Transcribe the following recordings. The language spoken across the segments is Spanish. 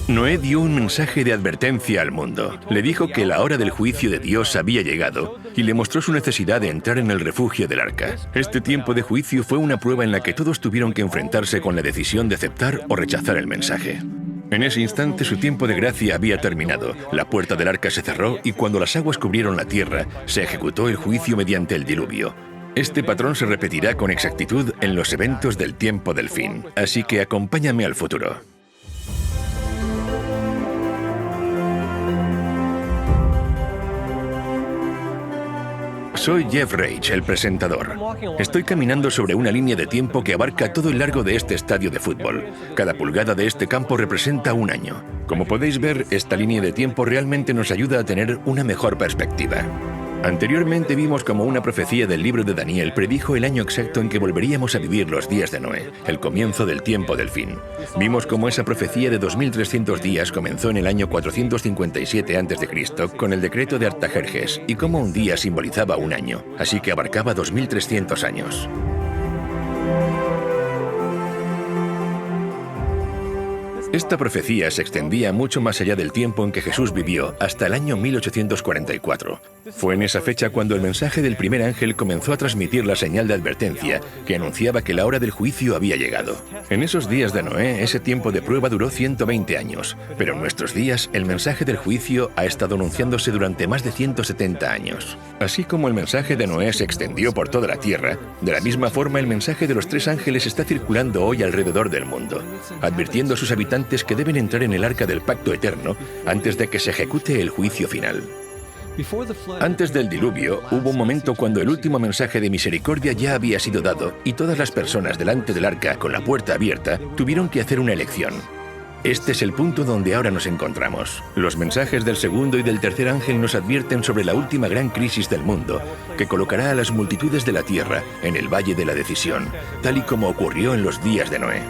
Noé dio un mensaje de advertencia al mundo. Le dijo que la hora del juicio de Dios había llegado y le mostró su necesidad de entrar en el refugio del arca. Este tiempo de juicio fue una prueba en la que todos tuvieron que enfrentarse con la decisión de aceptar o rechazar el mensaje. En ese instante su tiempo de gracia había terminado, la puerta del arca se cerró y cuando las aguas cubrieron la tierra, se ejecutó el juicio mediante el diluvio. Este patrón se repetirá con exactitud en los eventos del tiempo del fin, así que acompáñame al futuro. Soy Jeff Rage, el presentador. Estoy caminando sobre una línea de tiempo que abarca todo el largo de este estadio de fútbol. Cada pulgada de este campo representa un año. Como podéis ver, esta línea de tiempo realmente nos ayuda a tener una mejor perspectiva. Anteriormente vimos cómo una profecía del libro de Daniel predijo el año exacto en que volveríamos a vivir los días de Noé, el comienzo del tiempo del fin. Vimos cómo esa profecía de 2300 días comenzó en el año 457 a.C. con el decreto de Artajerjes y cómo un día simbolizaba un año, así que abarcaba 2300 años. Esta profecía se extendía mucho más allá del tiempo en que Jesús vivió, hasta el año 1844. Fue en esa fecha cuando el mensaje del primer ángel comenzó a transmitir la señal de advertencia que anunciaba que la hora del juicio había llegado. En esos días de Noé, ese tiempo de prueba duró 120 años, pero en nuestros días el mensaje del juicio ha estado anunciándose durante más de 170 años. Así como el mensaje de Noé se extendió por toda la tierra, de la misma forma el mensaje de los tres ángeles está circulando hoy alrededor del mundo, advirtiendo a sus habitantes que deben entrar en el arca del pacto eterno antes de que se ejecute el juicio final. Antes del diluvio, hubo un momento cuando el último mensaje de misericordia ya había sido dado y todas las personas delante del arca, con la puerta abierta, tuvieron que hacer una elección. Este es el punto donde ahora nos encontramos. Los mensajes del segundo y del tercer ángel nos advierten sobre la última gran crisis del mundo, que colocará a las multitudes de la tierra en el valle de la decisión, tal y como ocurrió en los días de Noé.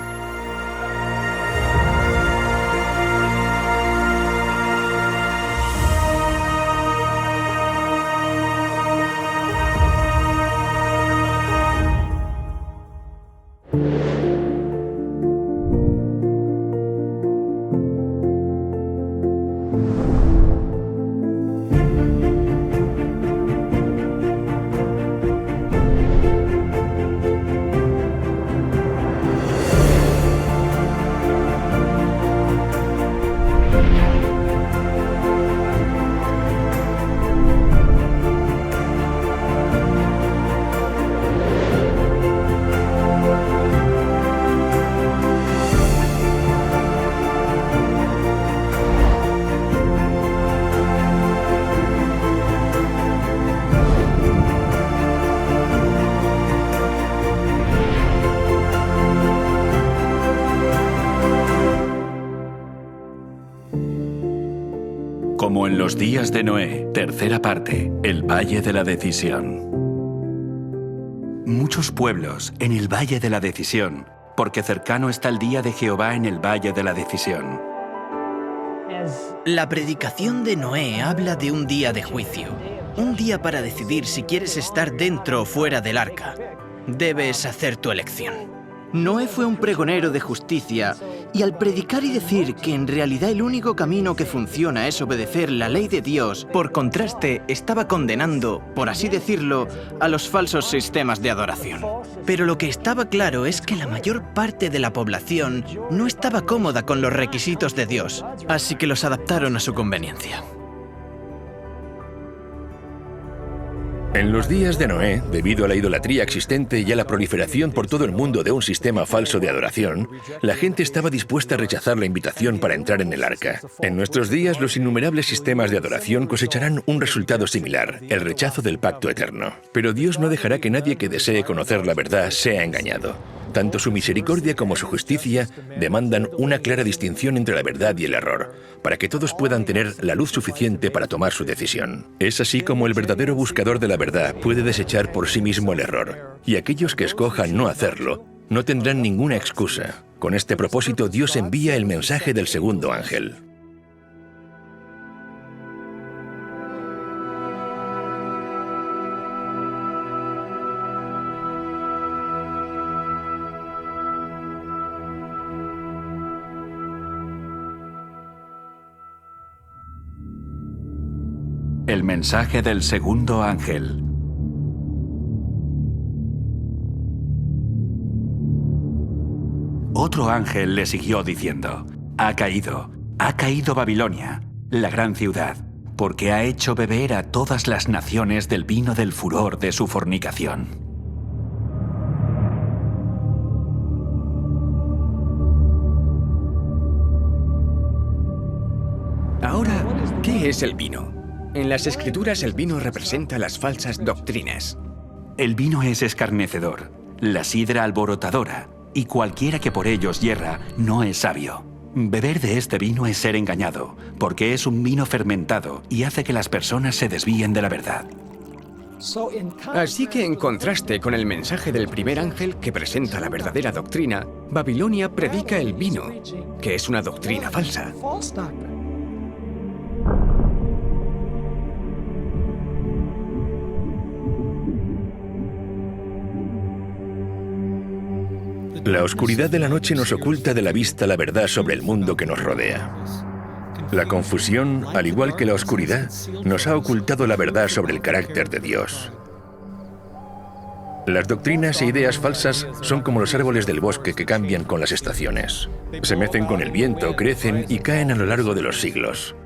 Como en los días de Noé, tercera parte, el Valle de la Decisión. Muchos pueblos en el Valle de la Decisión, porque cercano está el día de Jehová en el Valle de la Decisión. La predicación de Noé habla de un día de juicio, un día para decidir si quieres estar dentro o fuera del arca. Debes hacer tu elección. Noé fue un pregonero de justicia y al predicar y decir que en realidad el único camino que funciona es obedecer la ley de Dios, por contraste estaba condenando, por así decirlo, a los falsos sistemas de adoración. Pero lo que estaba claro es que la mayor parte de la población no estaba cómoda con los requisitos de Dios, así que los adaptaron a su conveniencia. En los días de Noé, debido a la idolatría existente y a la proliferación por todo el mundo de un sistema falso de adoración, la gente estaba dispuesta a rechazar la invitación para entrar en el arca. En nuestros días, los innumerables sistemas de adoración cosecharán un resultado similar, el rechazo del pacto eterno. Pero Dios no dejará que nadie que desee conocer la verdad sea engañado. Tanto su misericordia como su justicia demandan una clara distinción entre la verdad y el error, para que todos puedan tener la luz suficiente para tomar su decisión. Es así como el verdadero buscador de la verdad puede desechar por sí mismo el error, y aquellos que escojan no hacerlo no tendrán ninguna excusa. Con este propósito, Dios envía el mensaje del segundo ángel. El mensaje del segundo ángel. Otro ángel le siguió diciendo: ha caído Babilonia, la gran ciudad, porque ha hecho beber a todas las naciones del vino del furor de su fornicación. Ahora, ¿qué es el vino? En las Escrituras el vino representa las falsas doctrinas. El vino es escarnecedor, la sidra alborotadora, y cualquiera que por ellos yerra no es sabio. Beber de este vino es ser engañado, porque es un vino fermentado y hace que las personas se desvíen de la verdad. Así que en contraste con el mensaje del primer ángel que presenta la verdadera doctrina, Babilonia predica el vino, que es una doctrina falsa. La oscuridad de la noche nos oculta de la vista la verdad sobre el mundo que nos rodea. La confusión, al igual que la oscuridad, nos ha ocultado la verdad sobre el carácter de Dios. Las doctrinas e ideas falsas son como los árboles del bosque que cambian con las estaciones. Se mecen con el viento, crecen y caen a lo largo de los siglos.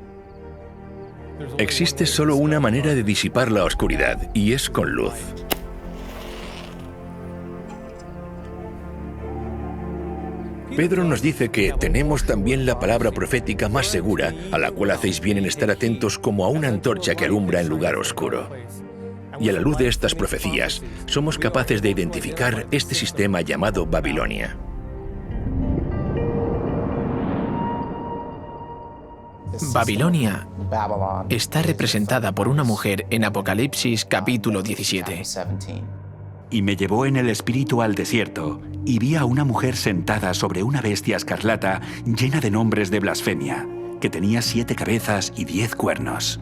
Existe solo una manera de disipar la oscuridad, y es con luz. Pedro nos dice que tenemos también la palabra profética más segura, a la cual hacéis bien en estar atentos como a una antorcha que alumbra en lugar oscuro. Y a la luz de estas profecías, somos capaces de identificar este sistema llamado Babilonia. Babilonia está representada por una mujer en Apocalipsis capítulo 17. Y me llevó en el espíritu al desierto, y vi a una mujer sentada sobre una bestia escarlata llena de nombres de blasfemia, que tenía 7 cabezas y 10 cuernos.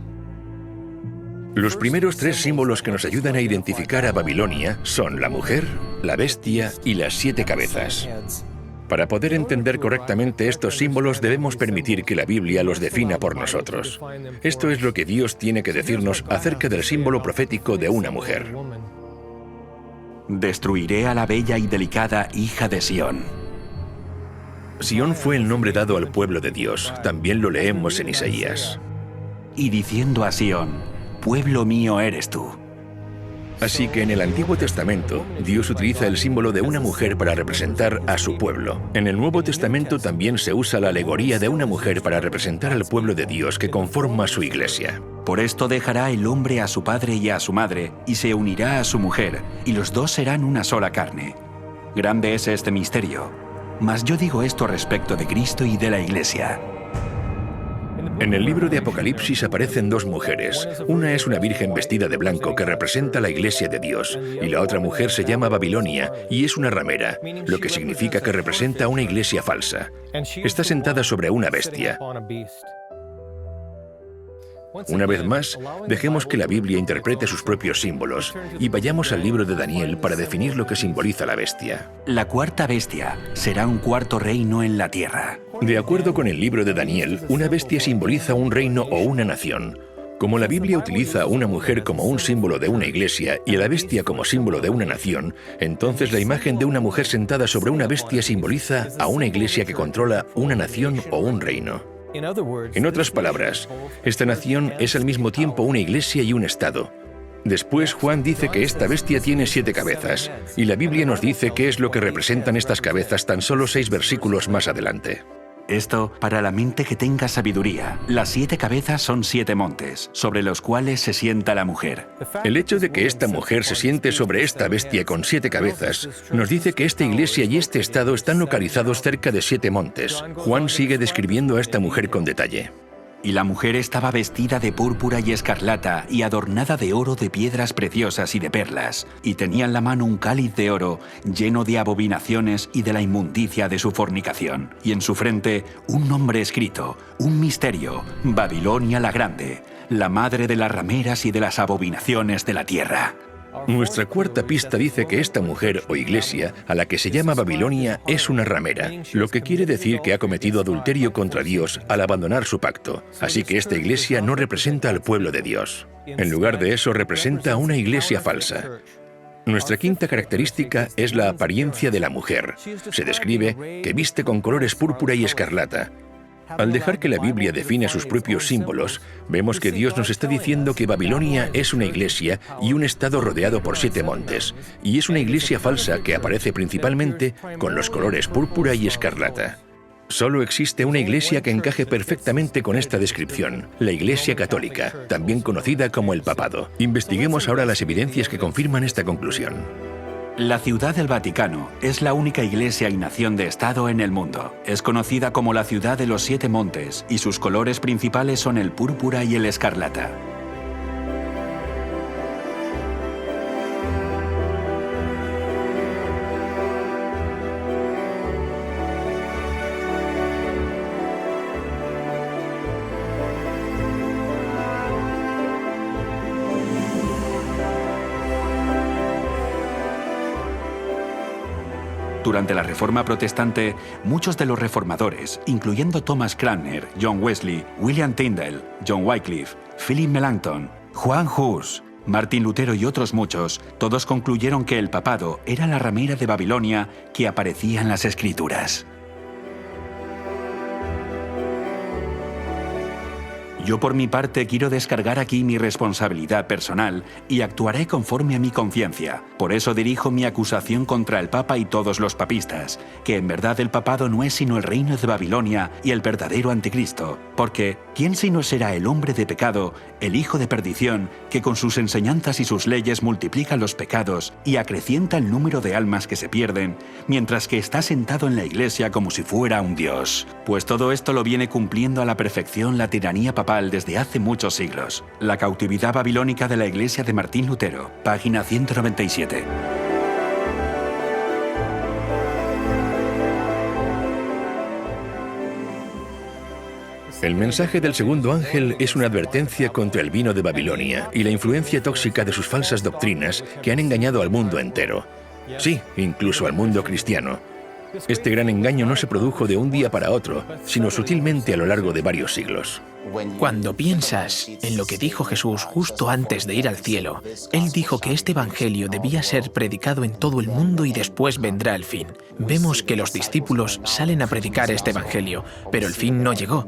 Los primeros 3 símbolos que nos ayudan a identificar a Babilonia son la mujer, la bestia y las 7 cabezas. Para poder entender correctamente estos símbolos debemos permitir que la Biblia los defina por nosotros. Esto es lo que Dios tiene que decirnos acerca del símbolo profético de una mujer. Destruiré a la bella y delicada hija de Sión. Sión fue el nombre dado al pueblo de Dios. También lo leemos en Isaías. Y diciendo a Sión: pueblo mío eres tú. Así que en el Antiguo Testamento, Dios utiliza el símbolo de una mujer para representar a su pueblo. En el Nuevo Testamento también se usa la alegoría de una mujer para representar al pueblo de Dios que conforma su iglesia. Por esto dejará el hombre a su padre y a su madre, y se unirá a su mujer, y los dos serán una sola carne. Grande es este misterio, mas yo digo esto respecto de Cristo y de la iglesia. En el libro de Apocalipsis aparecen 2 mujeres. Una es una virgen vestida de blanco que representa la iglesia de Dios, y la otra mujer se llama Babilonia y es una ramera, lo que significa que representa una iglesia falsa. Está sentada sobre una bestia. Una vez más, dejemos que la Biblia interprete sus propios símbolos y vayamos al libro de Daniel para definir lo que simboliza la bestia. La cuarta bestia será un cuarto reino en la tierra. De acuerdo con el libro de Daniel, una bestia simboliza un reino o una nación. Como la Biblia utiliza a una mujer como un símbolo de una iglesia y a la bestia como símbolo de una nación, entonces la imagen de una mujer sentada sobre una bestia simboliza a una iglesia que controla una nación o un reino. En otras palabras, esta nación es al mismo tiempo una iglesia y un estado. Después Juan dice que esta bestia tiene 7 cabezas, y la Biblia nos dice qué es lo que representan estas cabezas tan solo 6 versículos más adelante. Esto para la mente que tenga sabiduría. Las 7 cabezas son 7 montes, sobre los cuales se sienta la mujer. El hecho de que esta mujer se siente sobre esta bestia con 7 cabezas nos dice que esta iglesia y este estado están localizados cerca de 7 montes. Juan sigue describiendo a esta mujer con detalle. Y la mujer estaba vestida de púrpura y escarlata y adornada de oro, de piedras preciosas y de perlas, y tenía en la mano un cáliz de oro lleno de abominaciones y de la inmundicia de su fornicación, y en su frente un nombre escrito, un misterio: Babilonia la Grande, la madre de las rameras y de las abominaciones de la tierra. Nuestra cuarta pista dice que esta mujer o iglesia, a la que se llama Babilonia, es una ramera, lo que quiere decir que ha cometido adulterio contra Dios al abandonar su pacto. Así que esta iglesia no representa al pueblo de Dios. En lugar de eso, representa una iglesia falsa. Nuestra quinta característica es la apariencia de la mujer. Se describe que viste con colores púrpura y escarlata. Al dejar que la Biblia define sus propios símbolos, vemos que Dios nos está diciendo que Babilonia es una iglesia y un estado rodeado por 7 montes, y es una iglesia falsa que aparece principalmente con los colores púrpura y escarlata. Solo existe una iglesia que encaje perfectamente con esta descripción, la Iglesia Católica, también conocida como el Papado. Investiguemos ahora las evidencias que confirman esta conclusión. La Ciudad del Vaticano es la única iglesia y nación de Estado en el mundo. Es conocida como la Ciudad de los 7 Montes y sus colores principales son el púrpura y el escarlata. Durante la Reforma Protestante, muchos de los reformadores, incluyendo Thomas Cranmer, John Wesley, William Tyndale, John Wycliffe, Philip Melanchthon, Juan Hus, Martín Lutero y otros muchos, todos concluyeron que el papado era la ramera de Babilonia que aparecía en las Escrituras. Yo por mi parte quiero descargar aquí mi responsabilidad personal y actuaré conforme a mi conciencia. Por eso dirijo mi acusación contra el Papa y todos los papistas, que en verdad el papado no es sino el reino de Babilonia y el verdadero anticristo. Porque, ¿quién sino será el hombre de pecado, el hijo de perdición, que con sus enseñanzas y sus leyes multiplica los pecados y acrecienta el número de almas que se pierden, mientras que está sentado en la iglesia como si fuera un dios? Pues todo esto lo viene cumpliendo a la perfección la tiranía papal desde hace muchos siglos. La cautividad babilónica de la iglesia de Martín Lutero, página 197. El mensaje del segundo ángel es una advertencia contra el vino de Babilonia y la influencia tóxica de sus falsas doctrinas que han engañado al mundo entero. Sí, incluso al mundo cristiano. Este gran engaño no se produjo de un día para otro, sino sutilmente a lo largo de varios siglos. Cuando piensas en lo que dijo Jesús justo antes de ir al cielo, Él dijo que este evangelio debía ser predicado en todo el mundo y después vendrá el fin. Vemos que los discípulos salen a predicar este evangelio, pero el fin no llegó.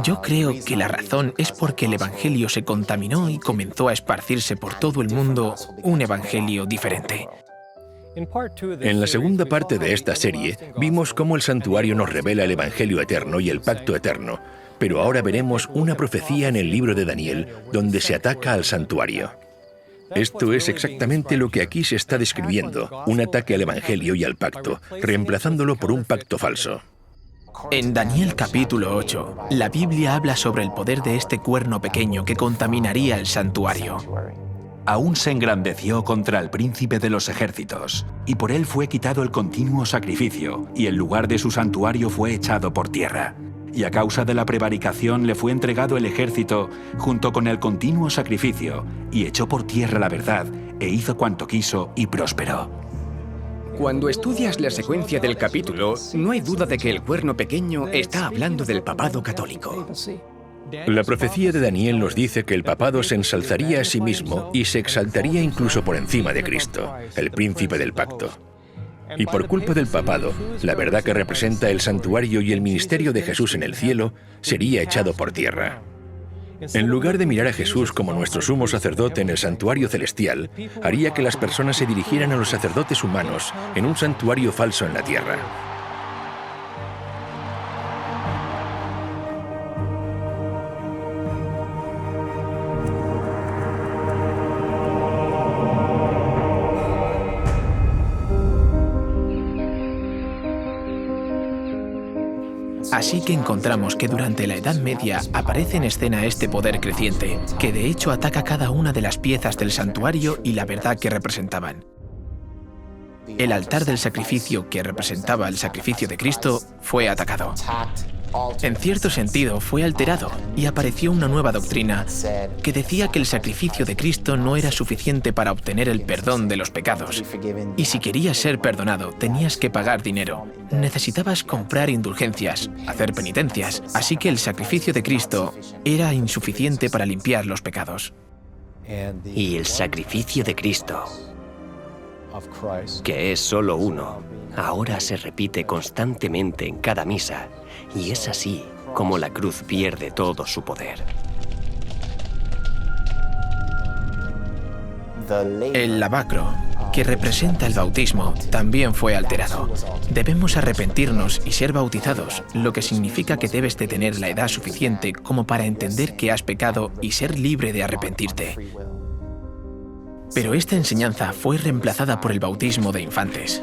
Yo creo que la razón es porque el evangelio se contaminó y comenzó a esparcirse por todo el mundo un evangelio diferente. En la segunda parte de esta serie, vimos cómo el santuario nos revela el Evangelio eterno y el pacto eterno, pero ahora veremos una profecía en el libro de Daniel donde se ataca al santuario. Esto es exactamente lo que aquí se está describiendo, un ataque al Evangelio y al pacto, reemplazándolo por un pacto falso. En Daniel capítulo 8, la Biblia habla sobre el poder de este cuerno pequeño que contaminaría el santuario. Aún se engrandeció contra el príncipe de los ejércitos, y por él fue quitado el continuo sacrificio, y el lugar de su santuario fue echado por tierra. Y a causa de la prevaricación le fue entregado el ejército junto con el continuo sacrificio, y echó por tierra la verdad, e hizo cuanto quiso y prosperó. Cuando estudias la secuencia del capítulo, no hay duda de que el cuerno pequeño está hablando del papado católico. La profecía de Daniel nos dice que el papado se ensalzaría a sí mismo y se exaltaría incluso por encima de Cristo, el príncipe del pacto. Y por culpa del papado, la verdad que representa el santuario y el ministerio de Jesús en el cielo sería echado por tierra. En lugar de mirar a Jesús como nuestro sumo sacerdote en el santuario celestial, haría que las personas se dirigieran a los sacerdotes humanos en un santuario falso en la tierra. Así que encontramos que durante la Edad Media aparece en escena este poder creciente, que de hecho ataca cada una de las piezas del santuario y la verdad que representaban. El altar del sacrificio, que representaba el sacrificio de Cristo, fue atacado. En cierto sentido, fue alterado y apareció una nueva doctrina que decía que el sacrificio de Cristo no era suficiente para obtener el perdón de los pecados. Y si querías ser perdonado, tenías que pagar dinero. Necesitabas comprar indulgencias, hacer penitencias, así que el sacrificio de Cristo era insuficiente para limpiar los pecados. Y el sacrificio de Cristo, que es solo uno, ahora se repite constantemente en cada misa, y es así como la cruz pierde todo su poder. El lavacro, que representa el bautismo, también fue alterado. Debemos arrepentirnos y ser bautizados, lo que significa que debes de tener la edad suficiente como para entender que has pecado y ser libre de arrepentirte. Pero esta enseñanza fue reemplazada por el bautismo de infantes.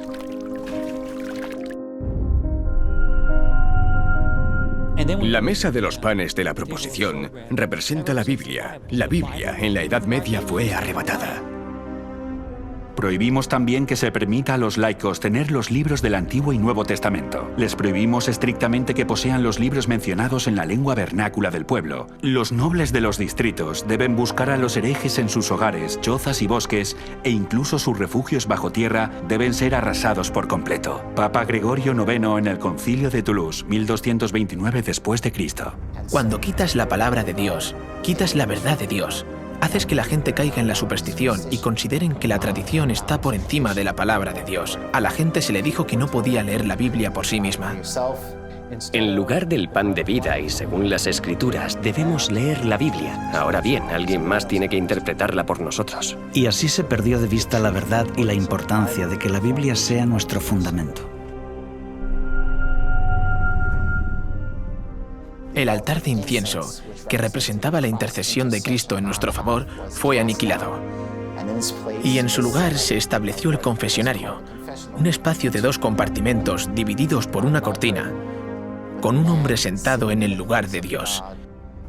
La mesa de los panes de la proposición representa la Biblia. La Biblia en la Edad Media fue arrebatada. Prohibimos también que se permita a los laicos tener los libros del Antiguo y Nuevo Testamento. Les prohibimos estrictamente que posean los libros mencionados en la lengua vernácula del pueblo. Los nobles de los distritos deben buscar a los herejes en sus hogares, chozas y bosques, e incluso sus refugios bajo tierra deben ser arrasados por completo. Papa Gregorio IX en el Concilio de Toulouse, 1229 después de Cristo. Cuando quitas la palabra de Dios, quitas la verdad de Dios. Haces que la gente caiga en la superstición y consideren que la tradición está por encima de la palabra de Dios. A la gente se le dijo que no podía leer la Biblia por sí misma. En lugar del pan de vida y según las Escrituras, debemos leer la Biblia. Ahora bien, alguien más tiene que interpretarla por nosotros. Y así se perdió de vista la verdad y la importancia de que la Biblia sea nuestro fundamento. El altar de incienso, que representaba la intercesión de Cristo en nuestro favor, fue aniquilado. Y en su lugar se estableció el confesionario, un espacio de 2 compartimentos divididos por una cortina, con un hombre sentado en el lugar de Dios,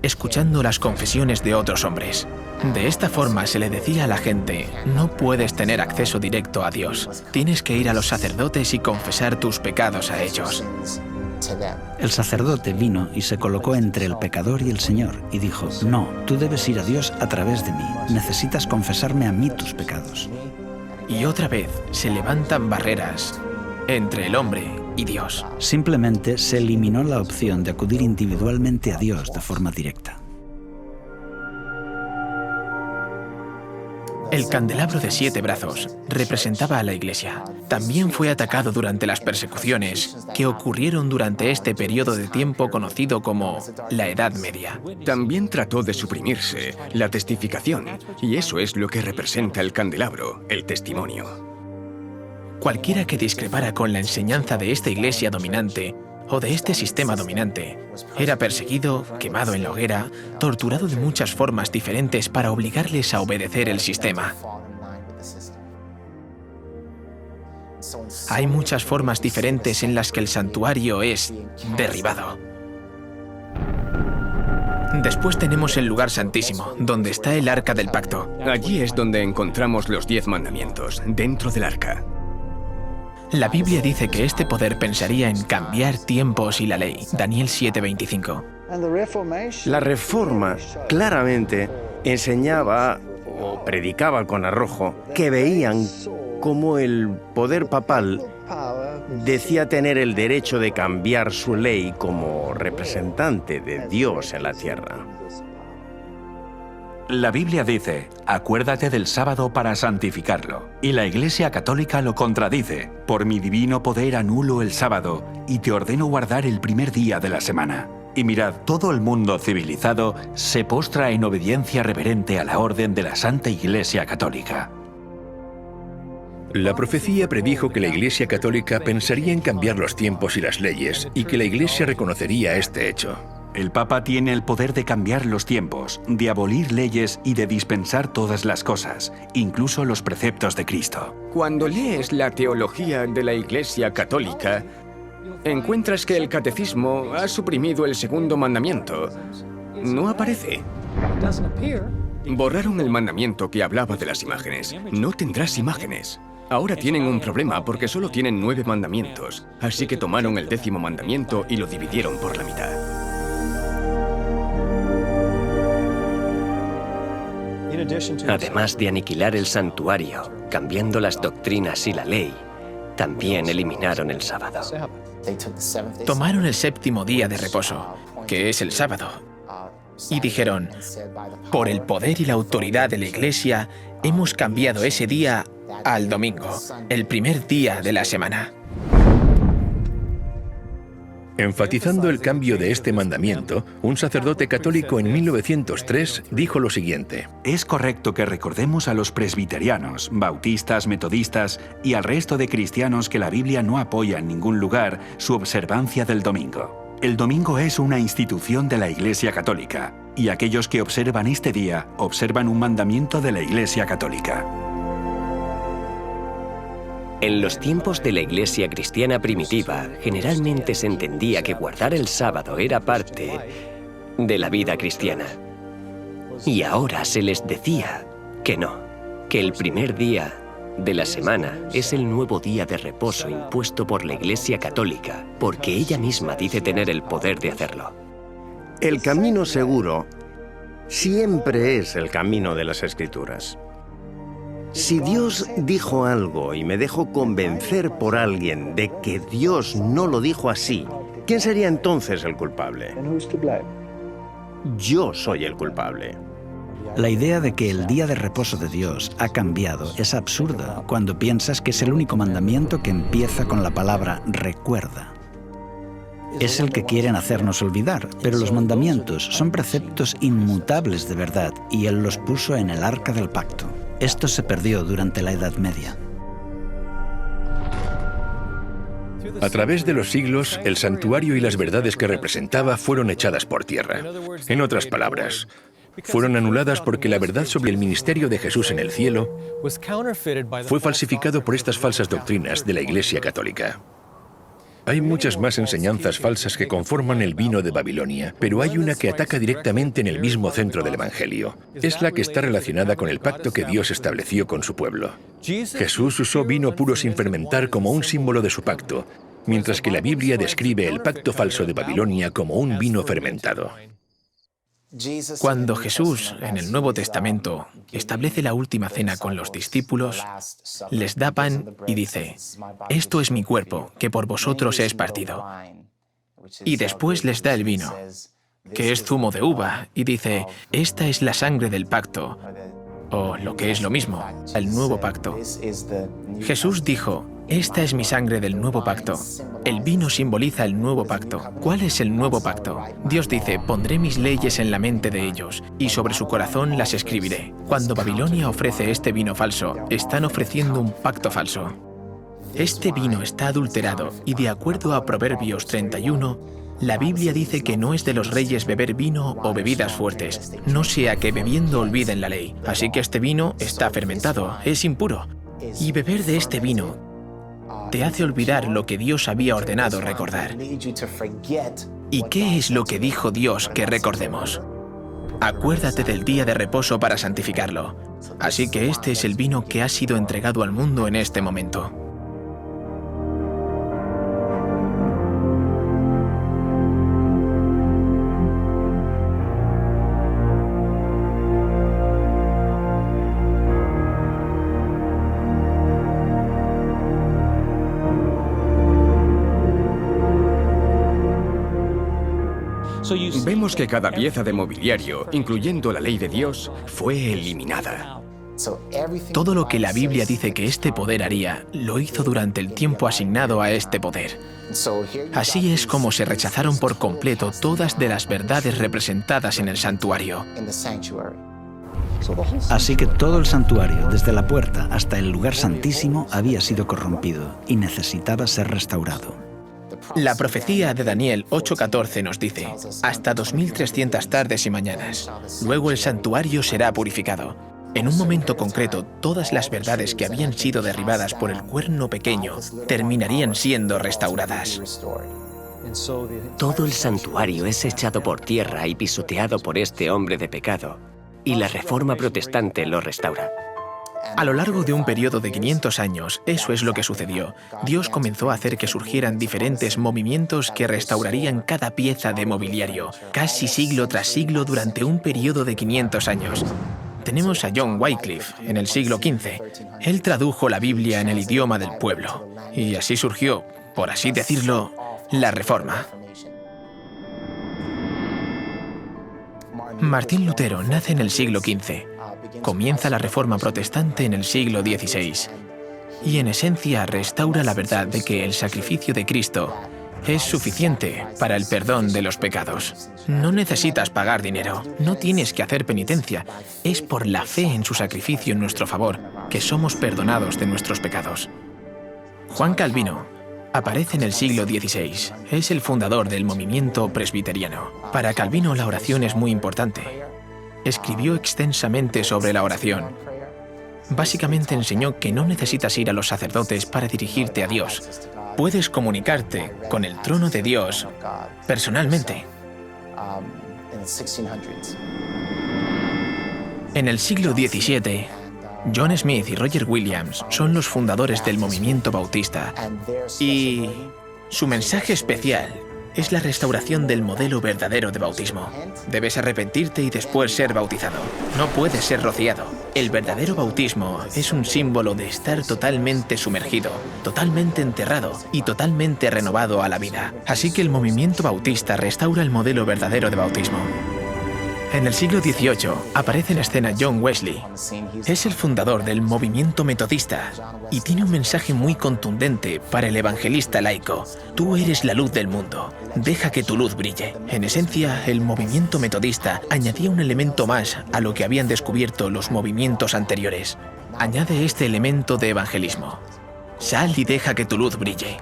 escuchando las confesiones de otros hombres. De esta forma se le decía a la gente: no puedes tener acceso directo a Dios, tienes que ir a los sacerdotes y confesar tus pecados a ellos. El sacerdote vino y se colocó entre el pecador y el Señor y dijo: no, tú debes ir a Dios a través de mí, necesitas confesarme a mí tus pecados. Y otra vez se levantan barreras entre el hombre y Dios. Simplemente se eliminó la opción de acudir individualmente a Dios de forma directa. El candelabro de 7 brazos representaba a la Iglesia. También fue atacado durante las persecuciones que ocurrieron durante este periodo de tiempo conocido como la Edad Media. También trató de suprimirse la testificación, y eso es lo que representa el candelabro, el testimonio. Cualquiera que discrepara con la enseñanza de esta Iglesia dominante o de este sistema dominante era perseguido, quemado en la hoguera, torturado de muchas formas diferentes para obligarles a obedecer el sistema. Hay muchas formas diferentes en las que el santuario es derribado. Después tenemos el lugar santísimo, donde está el Arca del Pacto. Allí es donde encontramos los 10 mandamientos, dentro del arca. La Biblia dice que este poder pensaría en cambiar tiempos y la ley. Daniel 7:25. La Reforma claramente enseñaba o predicaba con arrojo que veían cómo el poder papal decía tener el derecho de cambiar su ley como representante de Dios en la tierra. La Biblia dice: acuérdate del sábado para santificarlo. Y la Iglesia Católica lo contradice: por mi divino poder anulo el sábado y te ordeno guardar el primer día de la semana. Y mirad, todo el mundo civilizado se postra en obediencia reverente a la orden de la Santa Iglesia Católica. La profecía predijo que la Iglesia Católica pensaría en cambiar los tiempos y las leyes, y que la Iglesia reconocería este hecho. El Papa tiene el poder de cambiar los tiempos, de abolir leyes y de dispensar todas las cosas, incluso los preceptos de Cristo. Cuando lees la teología de la Iglesia Católica, encuentras que el catecismo ha suprimido el 2.º mandamiento. No aparece. Borraron el mandamiento que hablaba de las imágenes. No tendrás imágenes. Ahora tienen un problema porque solo tienen 9 mandamientos, así que tomaron el 10º mandamiento y lo dividieron por la mitad. Además de aniquilar el santuario, cambiando las doctrinas y la ley, también eliminaron el sábado. Tomaron el 7º día de reposo, que es el sábado, y dijeron, por el poder y la autoridad de la Iglesia, hemos cambiado ese día al domingo, el primer día de la semana. Enfatizando el cambio de este mandamiento, un sacerdote católico en 1903 dijo lo siguiente: Es correcto que recordemos a los presbiterianos, bautistas, metodistas y al resto de cristianos que la Biblia no apoya en ningún lugar su observancia del domingo. El domingo es una institución de la Iglesia Católica, y aquellos que observan este día observan un mandamiento de la Iglesia Católica. En los tiempos de la Iglesia cristiana primitiva, generalmente se entendía que guardar el sábado era parte de la vida cristiana. Y ahora se les decía que no, que el primer día de la semana es el nuevo día de reposo impuesto por la Iglesia Católica, porque ella misma dice tener el poder de hacerlo. El camino seguro siempre es el camino de las Escrituras. Si Dios dijo algo y me dejo convencer por alguien de que Dios no lo dijo así, ¿quién sería entonces el culpable? Yo soy el culpable. La idea de que el día de reposo de Dios ha cambiado es absurda cuando piensas que es el único mandamiento que empieza con la palabra recuerda. Es el que quieren hacernos olvidar, pero los mandamientos son preceptos inmutables de verdad y Él los puso en el arca del pacto. Esto se perdió durante la Edad Media. A través de los siglos, el santuario y las verdades que representaba fueron echadas por tierra. En otras palabras, fueron anuladas porque la verdad sobre el ministerio de Jesús en el cielo fue falsificado por estas falsas doctrinas de la Iglesia Católica. Hay muchas más enseñanzas falsas que conforman el vino de Babilonia, pero hay una que ataca directamente en el mismo centro del Evangelio. Es la que está relacionada con el pacto que Dios estableció con su pueblo. Jesús usó vino puro sin fermentar como un símbolo de su pacto, mientras que la Biblia describe el pacto falso de Babilonia como un vino fermentado. Cuando Jesús, en el Nuevo Testamento, establece la última cena con los discípulos, les da pan y dice, «Esto es mi cuerpo, que por vosotros es partido». Y después les da el vino, que es zumo de uva, y dice, «Esta es la sangre del pacto», o lo que es lo mismo, el nuevo pacto. Jesús dijo, «Esta es mi sangre del nuevo pacto». El vino simboliza el nuevo pacto. ¿Cuál es el nuevo pacto? Dios dice, «Pondré mis leyes en la mente de ellos, y sobre su corazón las escribiré». Cuando Babilonia ofrece este vino falso, están ofreciendo un pacto falso. Este vino está adulterado, y de acuerdo a Proverbios 31, la Biblia dice que no es de los reyes beber vino o bebidas fuertes, no sea que bebiendo olviden la ley. Así que este vino está fermentado, es impuro. Y beber de este vino te hace olvidar lo que Dios había ordenado recordar. ¿Y qué es lo que dijo Dios que recordemos? Acuérdate del día de reposo para santificarlo. Así que este es el vino que ha sido entregado al mundo en este momento. Vemos que cada pieza de mobiliario, incluyendo la ley de Dios, fue eliminada. Todo lo que la Biblia dice que este poder haría, lo hizo durante el tiempo asignado a este poder. Así es como se rechazaron por completo todas de las verdades representadas en el santuario. Así que todo el santuario, desde la puerta hasta el lugar santísimo, había sido corrompido y necesitaba ser restaurado. La profecía de Daniel 8:14 nos dice, hasta 2300 tardes y mañanas. Luego el santuario será purificado. En un momento concreto, todas las verdades que habían sido derribadas por el cuerno pequeño terminarían siendo restauradas. Todo el santuario es echado por tierra y pisoteado por este hombre de pecado, y la Reforma protestante lo restaura. A lo largo de un periodo de 500 años, eso es lo que sucedió. Dios comenzó a hacer que surgieran diferentes movimientos que restaurarían cada pieza de mobiliario, casi siglo tras siglo durante un periodo de 500 años. Tenemos a John Wycliffe en el siglo XV. Él tradujo la Biblia en el idioma del pueblo. Y así surgió, por así decirlo, la Reforma. Martín Lutero nace en el siglo XV. Comienza la Reforma protestante en el siglo XVI. Y en esencia restaura la verdad de que el sacrificio de Cristo es suficiente para el perdón de los pecados. No necesitas pagar dinero, no tienes que hacer penitencia. Es por la fe en su sacrificio en nuestro favor que somos perdonados de nuestros pecados. Juan Calvino aparece en el siglo XVI. Es el fundador del movimiento presbiteriano. Para Calvino la oración es muy importante. Escribió extensamente sobre la oración. Básicamente enseñó que no necesitas ir a los sacerdotes para dirigirte a Dios. Puedes comunicarte con el trono de Dios personalmente. En el siglo XVII, John Smith y Roger Williams son los fundadores del movimiento bautista. Y su mensaje especial es la restauración del modelo verdadero de bautismo. Debes arrepentirte y después ser bautizado. No puedes ser rociado. El verdadero bautismo es un símbolo de estar totalmente sumergido, totalmente enterrado y totalmente renovado a la vida. Así que el movimiento bautista restaura el modelo verdadero de bautismo. En el siglo XVIII aparece en escena John Wesley. Es el fundador del movimiento metodista y tiene un mensaje muy contundente para el evangelista laico. Tú eres la luz del mundo. Deja que tu luz brille. En esencia, el movimiento metodista añadía un elemento más a lo que habían descubierto los movimientos anteriores. Añade este elemento de evangelismo. Sal y deja que tu luz brille.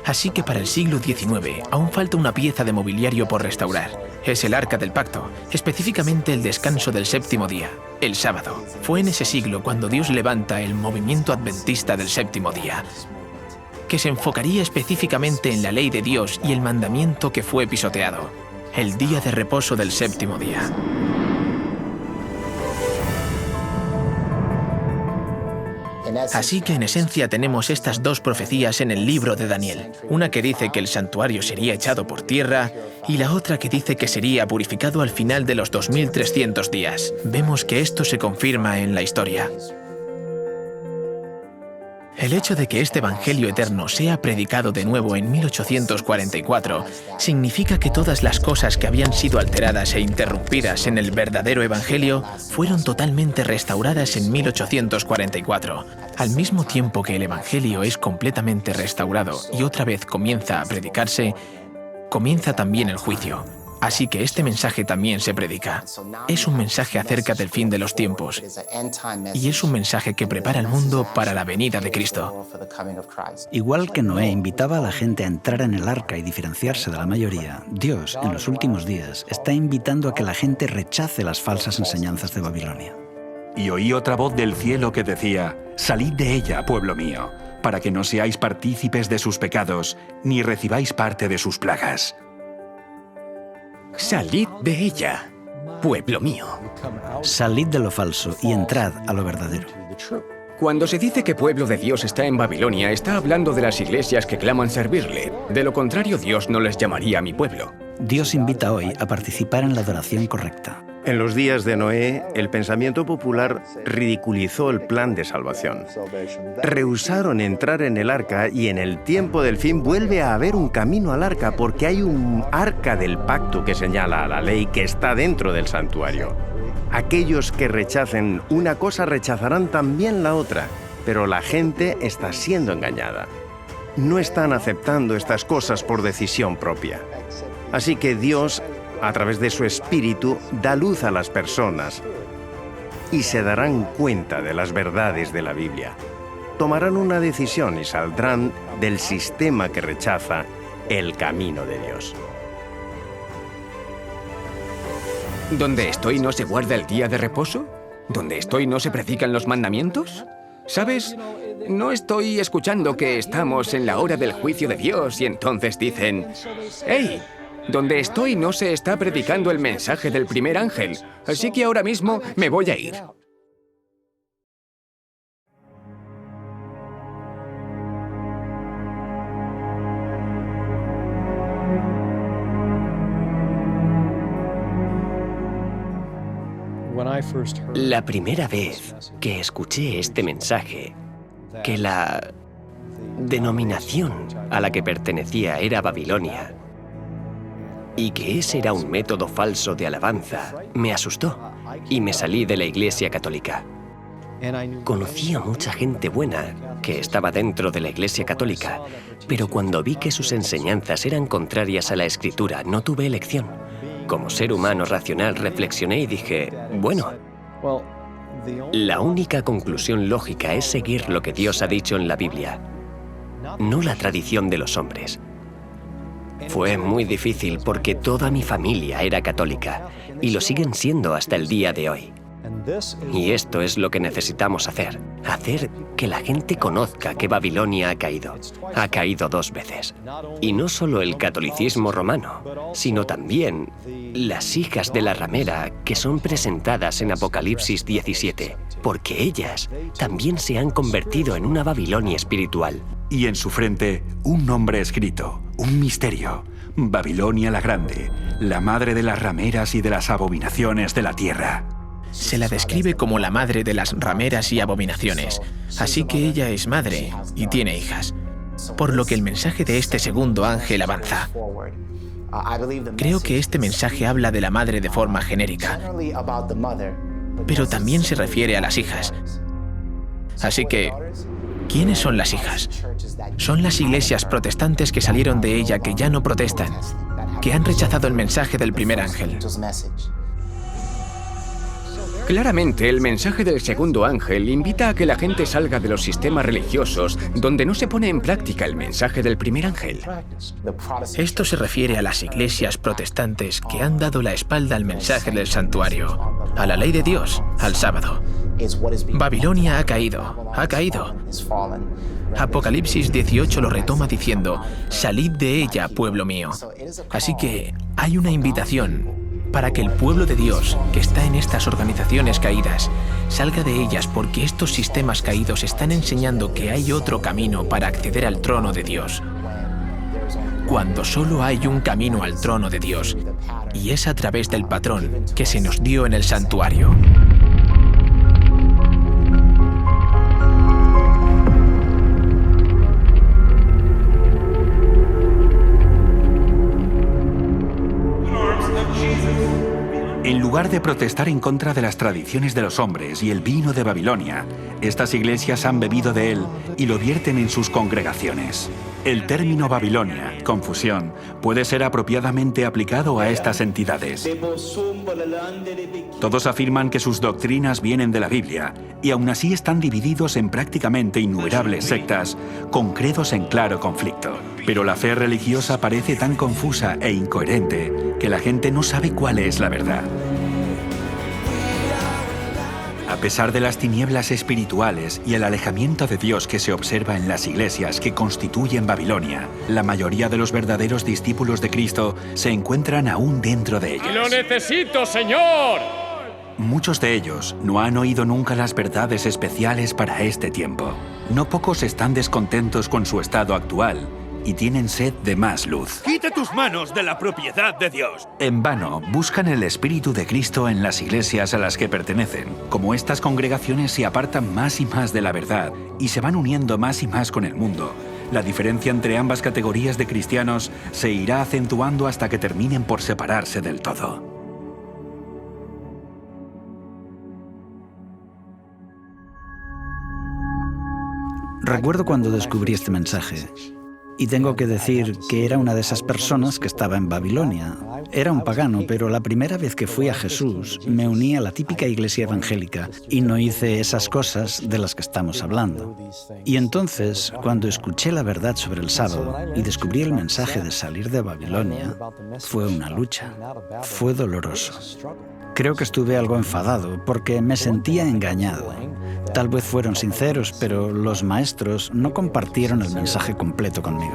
Así que para el siglo XIX aún falta una pieza de mobiliario por restaurar. Es el Arca del Pacto, específicamente el descanso del séptimo día, el sábado. Fue en ese siglo cuando Dios levanta el movimiento adventista del séptimo día, que se enfocaría específicamente en la ley de Dios y el mandamiento que fue pisoteado, el día de reposo del séptimo día. Así que en esencia tenemos estas dos profecías en el libro de Daniel. Una que dice que el santuario sería echado por tierra y la otra que dice que sería purificado al final de los 2300 días. Vemos que esto se confirma en la historia. El hecho de que este Evangelio eterno sea predicado de nuevo en 1844 significa que todas las cosas que habían sido alteradas e interrumpidas en el verdadero Evangelio fueron totalmente restauradas en 1844. Al mismo tiempo que el Evangelio es completamente restaurado y otra vez comienza a predicarse, comienza también el juicio. Así que este mensaje también se predica. Es un mensaje acerca del fin de los tiempos. Y es un mensaje que prepara al mundo para la venida de Cristo. Igual que Noé invitaba a la gente a entrar en el arca y diferenciarse de la mayoría, Dios, en los últimos días, está invitando a que la gente rechace las falsas enseñanzas de Babilonia. Y oí otra voz del cielo que decía: «Salid de ella, pueblo mío, para que no seáis partícipes de sus pecados, ni recibáis parte de sus plagas». Salid de ella, pueblo mío. Salid de lo falso y entrad a lo verdadero. Cuando se dice que pueblo de Dios está en Babilonia, está hablando de las iglesias que claman servirle. De lo contrario, Dios no les llamaría mi pueblo. Dios invita hoy a participar en la adoración correcta. En los días de Noé, el pensamiento popular ridiculizó el plan de salvación. Rehusaron entrar en el arca y en el tiempo del fin vuelve a haber un camino al arca porque hay un arca del pacto que señala a la ley que está dentro del santuario. Aquellos que rechacen una cosa rechazarán también la otra, pero la gente está siendo engañada. No están aceptando estas cosas por decisión propia. Así que Dios, a través de su Espíritu, da luz a las personas y se darán cuenta de las verdades de la Biblia. Tomarán una decisión y saldrán del sistema que rechaza el camino de Dios. ¿Donde estoy no se guarda el día de reposo? ¿Donde estoy no se predican los mandamientos? ¿Sabes? No estoy escuchando que estamos en la hora del juicio de Dios y entonces dicen: «¡Hey! Donde estoy no se está predicando el mensaje del primer ángel, así que ahora mismo me voy a ir. La primera vez que escuché este mensaje, que la denominación a la que pertenecía era Babilonia, y que ese era un método falso de alabanza, me asustó y me salí de la Iglesia Católica. Conocí a mucha gente buena que estaba dentro de la Iglesia Católica, pero cuando vi que sus enseñanzas eran contrarias a la Escritura, no tuve elección. Como ser humano racional reflexioné y dije, bueno, la única conclusión lógica es seguir lo que Dios ha dicho en la Biblia, no la tradición de los hombres. Fue muy difícil porque toda mi familia era católica y lo siguen siendo hasta el día de hoy. Y esto es lo que necesitamos hacer que la gente conozca que Babilonia ha caído. Ha caído 2 veces. Y no solo el catolicismo romano, sino también las hijas de la ramera que son presentadas en Apocalipsis 17, porque ellas también se han convertido en una Babilonia espiritual. Y en su frente, un nombre escrito, un misterio. Babilonia la Grande, la madre de las rameras y de las abominaciones de la tierra. Se la describe como la madre de las rameras y abominaciones, así que ella es madre y tiene hijas, por lo que el mensaje de este segundo ángel avanza. Creo que este mensaje habla de la madre de forma genérica, pero también se refiere a las hijas. Así que, ¿quiénes son las hijas? Son las iglesias protestantes que salieron de ella, que ya no protestan, que han rechazado el mensaje del primer ángel. Claramente, el mensaje del segundo ángel invita a que la gente salga de los sistemas religiosos donde no se pone en práctica el mensaje del primer ángel. Esto se refiere a las iglesias protestantes que han dado la espalda al mensaje del santuario, a la ley de Dios, al sábado. Babilonia ha caído, ha caído. Apocalipsis 18 lo retoma diciendo, «Salid de ella, pueblo mío». Así que hay una invitación para que el pueblo de Dios, que está en estas organizaciones caídas, salga de ellas, porque estos sistemas caídos están enseñando que hay otro camino para acceder al trono de Dios. Cuando solo hay un camino al trono de Dios, y es a través del patrón que se nos dio en el santuario. En lugar de protestar en contra de las tradiciones de los hombres y el vino de Babilonia, estas iglesias han bebido de él y lo vierten en sus congregaciones. El término Babilonia, confusión, puede ser apropiadamente aplicado a estas entidades. Todos afirman que sus doctrinas vienen de la Biblia y aún así están divididos en prácticamente innumerables sectas con credos en claro conflicto. Pero la fe religiosa parece tan confusa e incoherente que la gente no sabe cuál es la verdad. A pesar de las tinieblas espirituales y el alejamiento de Dios que se observa en las iglesias que constituyen Babilonia, la mayoría de los verdaderos discípulos de Cristo se encuentran aún dentro de ellas. ¡Lo necesito, Señor! Muchos de ellos no han oído nunca las verdades especiales para este tiempo. No pocos están descontentos con su estado actual y tienen sed de más luz. ¡Quita tus manos de la propiedad de Dios! En vano, buscan el Espíritu de Cristo en las iglesias a las que pertenecen. Como estas congregaciones se apartan más y más de la verdad y se van uniendo más y más con el mundo, la diferencia entre ambas categorías de cristianos se irá acentuando hasta que terminen por separarse del todo. Recuerdo cuando descubrí este mensaje. Y tengo que decir que era una de esas personas que estaba en Babilonia. Era un pagano, pero la primera vez que fui a Jesús me uní a la típica iglesia evangélica y no hice esas cosas de las que estamos hablando. Y entonces, cuando escuché la verdad sobre el sábado y descubrí el mensaje de salir de Babilonia, fue una lucha. Fue doloroso. Creo que estuve algo enfadado porque me sentía engañado. Tal vez fueron sinceros, pero los maestros no compartieron el mensaje completo conmigo.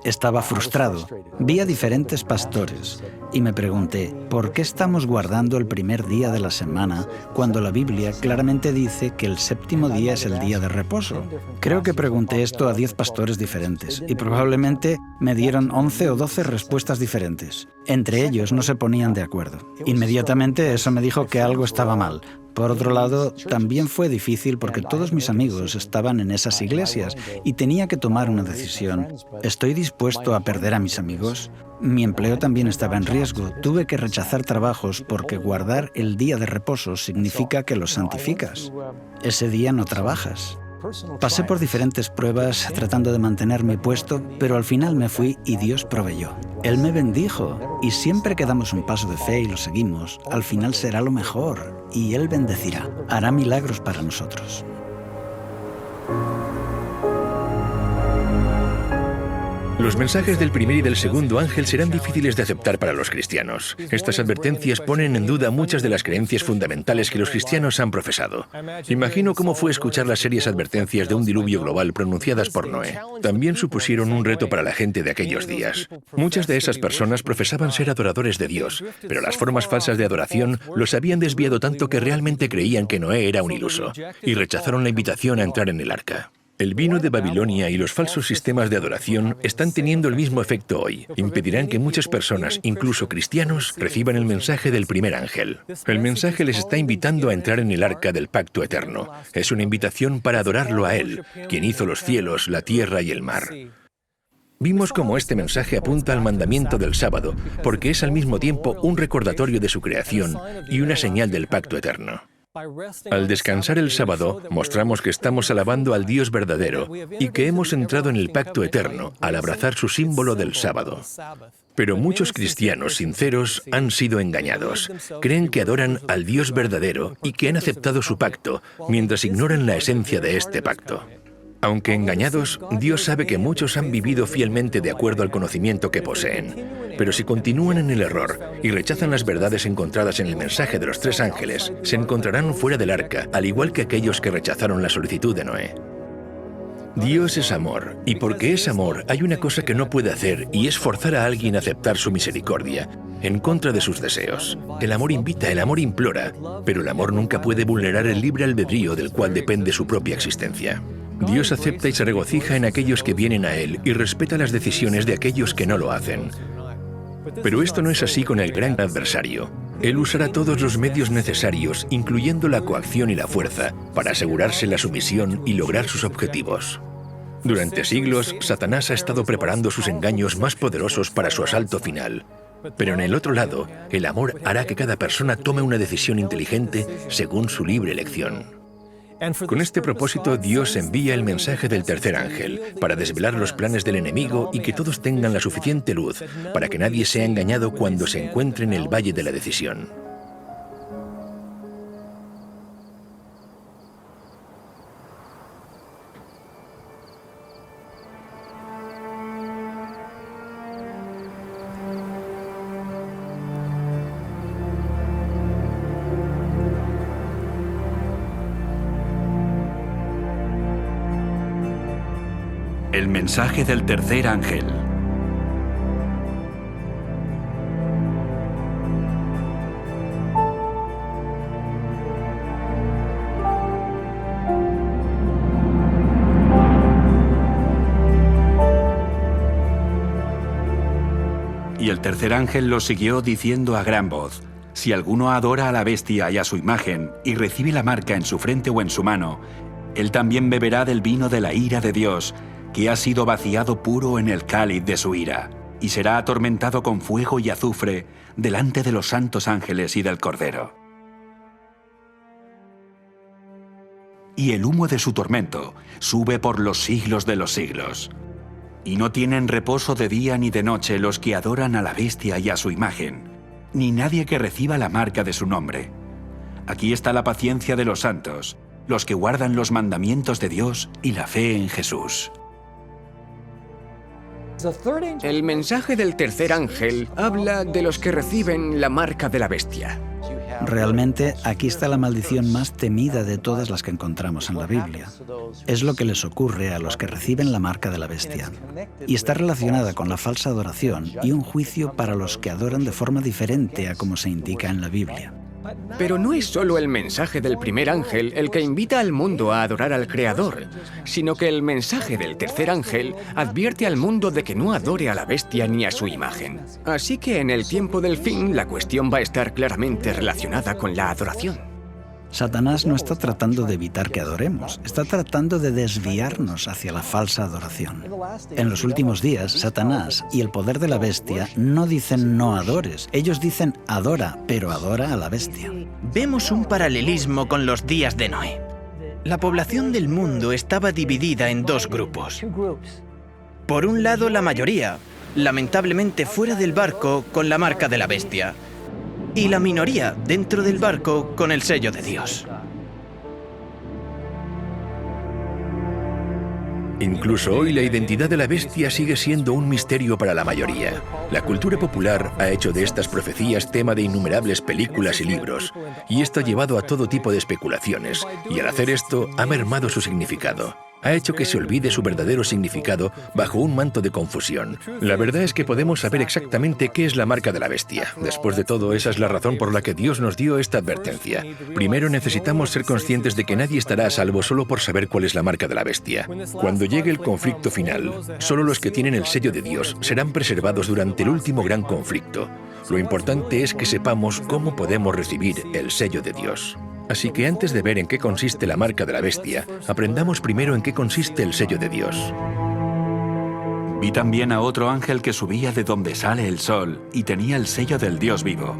Estaba frustrado. Vi a diferentes pastores y me pregunté, ¿por qué estamos guardando el primer día de la semana cuando la Biblia claramente dice que el séptimo día es el día de reposo? Creo que pregunté esto a 10 pastores diferentes y probablemente me dieron 11 o 12 respuestas diferentes. Entre ellos no se ponían de acuerdo. Inmediatamente eso me dijo que algo estaba mal. Por otro lado, también fue difícil porque todos mis amigos estaban en esas iglesias y tenía que tomar una decisión. ¿Estoy dispuesto a perder a mis amigos? Mi empleo también estaba en riesgo. Tuve que rechazar trabajos porque guardar el día de reposo significa que los santificas. Ese día no trabajas. Pasé por diferentes pruebas tratando de mantener mi puesto, pero al final me fui y Dios proveyó. Él me bendijo y siempre que damos un paso de fe y lo seguimos, al final será lo mejor y Él bendecirá, hará milagros para nosotros. Los mensajes del primer y del segundo ángel serán difíciles de aceptar para los cristianos. Estas advertencias ponen en duda muchas de las creencias fundamentales que los cristianos han profesado. Imagino cómo fue escuchar las serias advertencias de un diluvio global pronunciadas por Noé. También supusieron un reto para la gente de aquellos días. Muchas de esas personas profesaban ser adoradores de Dios, pero las formas falsas de adoración los habían desviado tanto que realmente creían que Noé era un iluso, y rechazaron la invitación a entrar en el arca. El vino de Babilonia y los falsos sistemas de adoración están teniendo el mismo efecto hoy. Impedirán que muchas personas, incluso cristianos, reciban el mensaje del primer ángel. El mensaje les está invitando a entrar en el arca del pacto eterno. Es una invitación para adorarlo a Él, quien hizo los cielos, la tierra y el mar. Vimos cómo este mensaje apunta al mandamiento del sábado, porque es al mismo tiempo un recordatorio de su creación y una señal del pacto eterno. Al descansar el sábado, mostramos que estamos alabando al Dios verdadero y que hemos entrado en el pacto eterno al abrazar su símbolo del sábado. Pero muchos cristianos sinceros han sido engañados. Creen que adoran al Dios verdadero y que han aceptado su pacto, mientras ignoran la esencia de este pacto. Aunque engañados, Dios sabe que muchos han vivido fielmente de acuerdo al conocimiento que poseen. Pero si continúan en el error y rechazan las verdades encontradas en el mensaje de los 3 ángeles, se encontrarán fuera del arca, al igual que aquellos que rechazaron la solicitud de Noé. Dios es amor, y porque es amor, hay una cosa que no puede hacer, y es forzar a alguien a aceptar su misericordia, en contra de sus deseos. El amor invita, el amor implora, pero el amor nunca puede vulnerar el libre albedrío del cual depende su propia existencia. Dios acepta y se regocija en aquellos que vienen a Él y respeta las decisiones de aquellos que no lo hacen. Pero esto no es así con el gran adversario. Él usará todos los medios necesarios, incluyendo la coacción y la fuerza, para asegurarse la sumisión y lograr sus objetivos. Durante siglos, Satanás ha estado preparando sus engaños más poderosos para su asalto final. Pero en el otro lado, el amor hará que cada persona tome una decisión inteligente según su libre elección. Con este propósito, Dios envía el mensaje del tercer ángel para desvelar los planes del enemigo y que todos tengan la suficiente luz para que nadie sea engañado cuando se encuentre en el valle de la decisión. El mensaje del tercer ángel. Y el tercer ángel los siguió diciendo a gran voz: si alguno adora a la bestia y a su imagen, y recibe la marca en su frente o en su mano, él también beberá del vino de la ira de Dios, que ha sido vaciado puro en el cáliz de su ira, y será atormentado con fuego y azufre delante de los santos ángeles y del Cordero. Y el humo de su tormento sube por los siglos de los siglos. Y no tienen reposo de día ni de noche los que adoran a la bestia y a su imagen, ni nadie que reciba la marca de su nombre. Aquí está la paciencia de los santos, los que guardan los mandamientos de Dios y la fe en Jesús. El mensaje del tercer ángel habla de los que reciben la marca de la bestia. Realmente, aquí está la maldición más temida de todas las que encontramos en la Biblia. Es lo que les ocurre a los que reciben la marca de la bestia. Y está relacionada con la falsa adoración y un juicio para los que adoran de forma diferente a como se indica en la Biblia. Pero no es solo el mensaje del primer ángel el que invita al mundo a adorar al Creador, sino que el mensaje del tercer ángel advierte al mundo de que no adore a la bestia ni a su imagen. Así que en el tiempo del fin, la cuestión va a estar claramente relacionada con la adoración. Satanás no está tratando de evitar que adoremos, está tratando de desviarnos hacia la falsa adoración. En los últimos días, Satanás y el poder de la bestia no dicen no adores, ellos dicen adora, pero adora a la bestia. Vemos un paralelismo con los días de Noé. La población del mundo estaba dividida en dos grupos. Por un lado, la mayoría, lamentablemente fuera del barco con la marca de la bestia, y la minoría dentro del barco con el sello de Dios. Incluso hoy la identidad de la bestia sigue siendo un misterio para la mayoría. La cultura popular ha hecho de estas profecías tema de innumerables películas y libros, y esto ha llevado a todo tipo de especulaciones, y al hacer esto ha mermado su significado. Ha hecho que se olvide su verdadero significado bajo un manto de confusión. La verdad es que podemos saber exactamente qué es la marca de la bestia. Después de todo, esa es la razón por la que Dios nos dio esta advertencia. Primero necesitamos ser conscientes de que nadie estará a salvo solo por saber cuál es la marca de la bestia. Cuando llegue el conflicto final, solo los que tienen el sello de Dios serán preservados durante el último gran conflicto. Lo importante es que sepamos cómo podemos recibir el sello de Dios. Así que antes de ver en qué consiste la marca de la bestia, aprendamos primero en qué consiste el sello de Dios. Vi también a otro ángel que subía de donde sale el sol y tenía el sello del Dios vivo.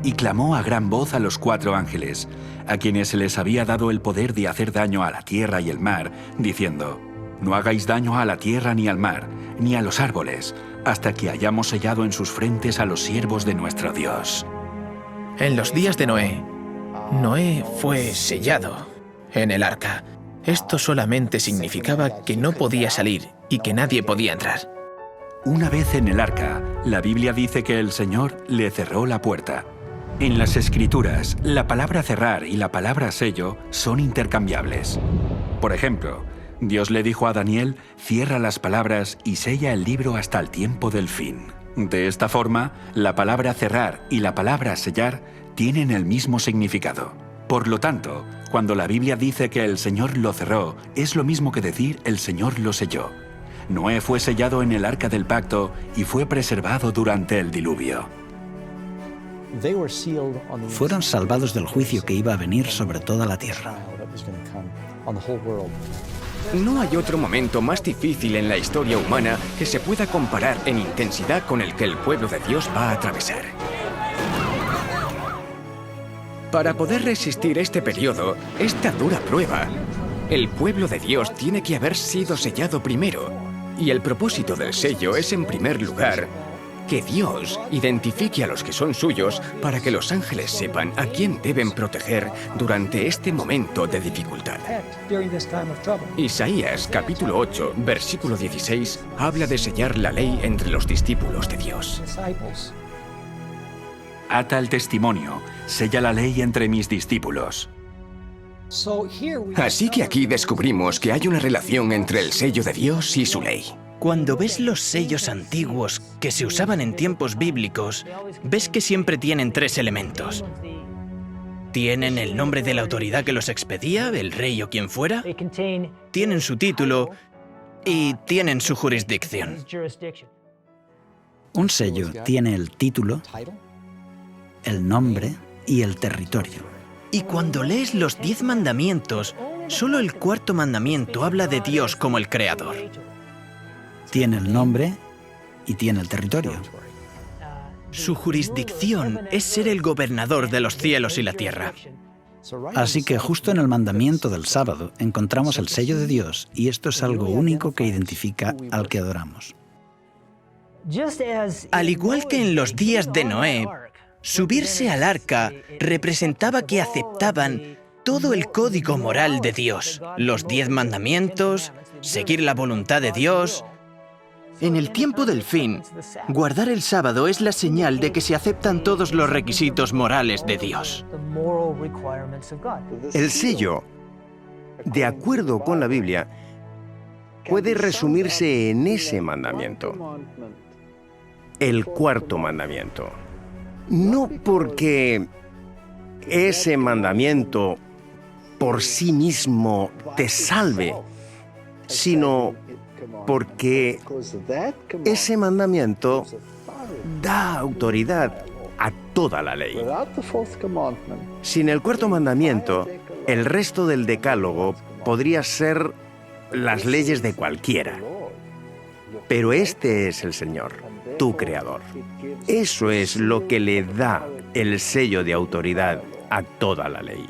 Y clamó a gran voz a los 4 ángeles, a quienes se les había dado el poder de hacer daño a la tierra y el mar, diciendo: No hagáis daño a la tierra ni al mar, ni a los árboles, hasta que hayamos sellado en sus frentes a los siervos de nuestro Dios. En los días de Noé fue sellado en el arca. Esto solamente significaba que no podía salir y que nadie podía entrar. Una vez en el arca, la Biblia dice que el Señor le cerró la puerta. En las Escrituras, la palabra cerrar y la palabra sello son intercambiables. Por ejemplo, Dios le dijo a Daniel: cierra las palabras y sella el libro hasta el tiempo del fin. De esta forma, la palabra cerrar y la palabra sellar tienen el mismo significado. Por lo tanto, cuando la Biblia dice que el Señor lo cerró, es lo mismo que decir el Señor lo selló. Noé fue sellado en el arca del pacto y fue preservado durante el diluvio. Fueron salvados del juicio que iba a venir sobre toda la tierra. No hay otro momento más difícil en la historia humana que se pueda comparar en intensidad con el que el pueblo de Dios va a atravesar. Para poder resistir este periodo, esta dura prueba, el pueblo de Dios tiene que haber sido sellado primero. Y el propósito del sello es, en primer lugar, que Dios identifique a los que son suyos para que los ángeles sepan a quién deben proteger durante este momento de dificultad. Isaías, capítulo 8, versículo 16, habla de sellar la ley entre los discípulos de Dios. Ata el testimonio, sella la ley entre mis discípulos. Así que aquí descubrimos que hay una relación entre el sello de Dios y su ley. Cuando ves los sellos antiguos que se usaban en tiempos bíblicos, ves que siempre tienen 3 elementos. Tienen el nombre de la autoridad que los expedía, el rey o quien fuera, tienen su título y tienen su jurisdicción. Un sello tiene el título, el nombre y el territorio. Y cuando lees los 10 mandamientos, solo el 4º mandamiento habla de Dios como el creador. Tiene el nombre y tiene el territorio. Su jurisdicción es ser el gobernador de los cielos y la tierra. Así que justo en el mandamiento del sábado encontramos el sello de Dios, y esto es algo único que identifica al que adoramos. Al igual que en los días de Noé, subirse al arca representaba que aceptaban todo el código moral de Dios, los 10 mandamientos, seguir la voluntad de Dios. En el tiempo del fin, guardar el sábado es la señal de que se aceptan todos los requisitos morales de Dios. El sello, de acuerdo con la Biblia, puede resumirse en ese mandamiento, el cuarto mandamiento. No porque ese mandamiento por sí mismo te salve, sino porque ese mandamiento da autoridad a toda la ley. Sin el cuarto mandamiento, el resto del decálogo podría ser las leyes de cualquiera. Pero este es el Señor, tu Creador. Eso es lo que le da el sello de autoridad a toda la ley.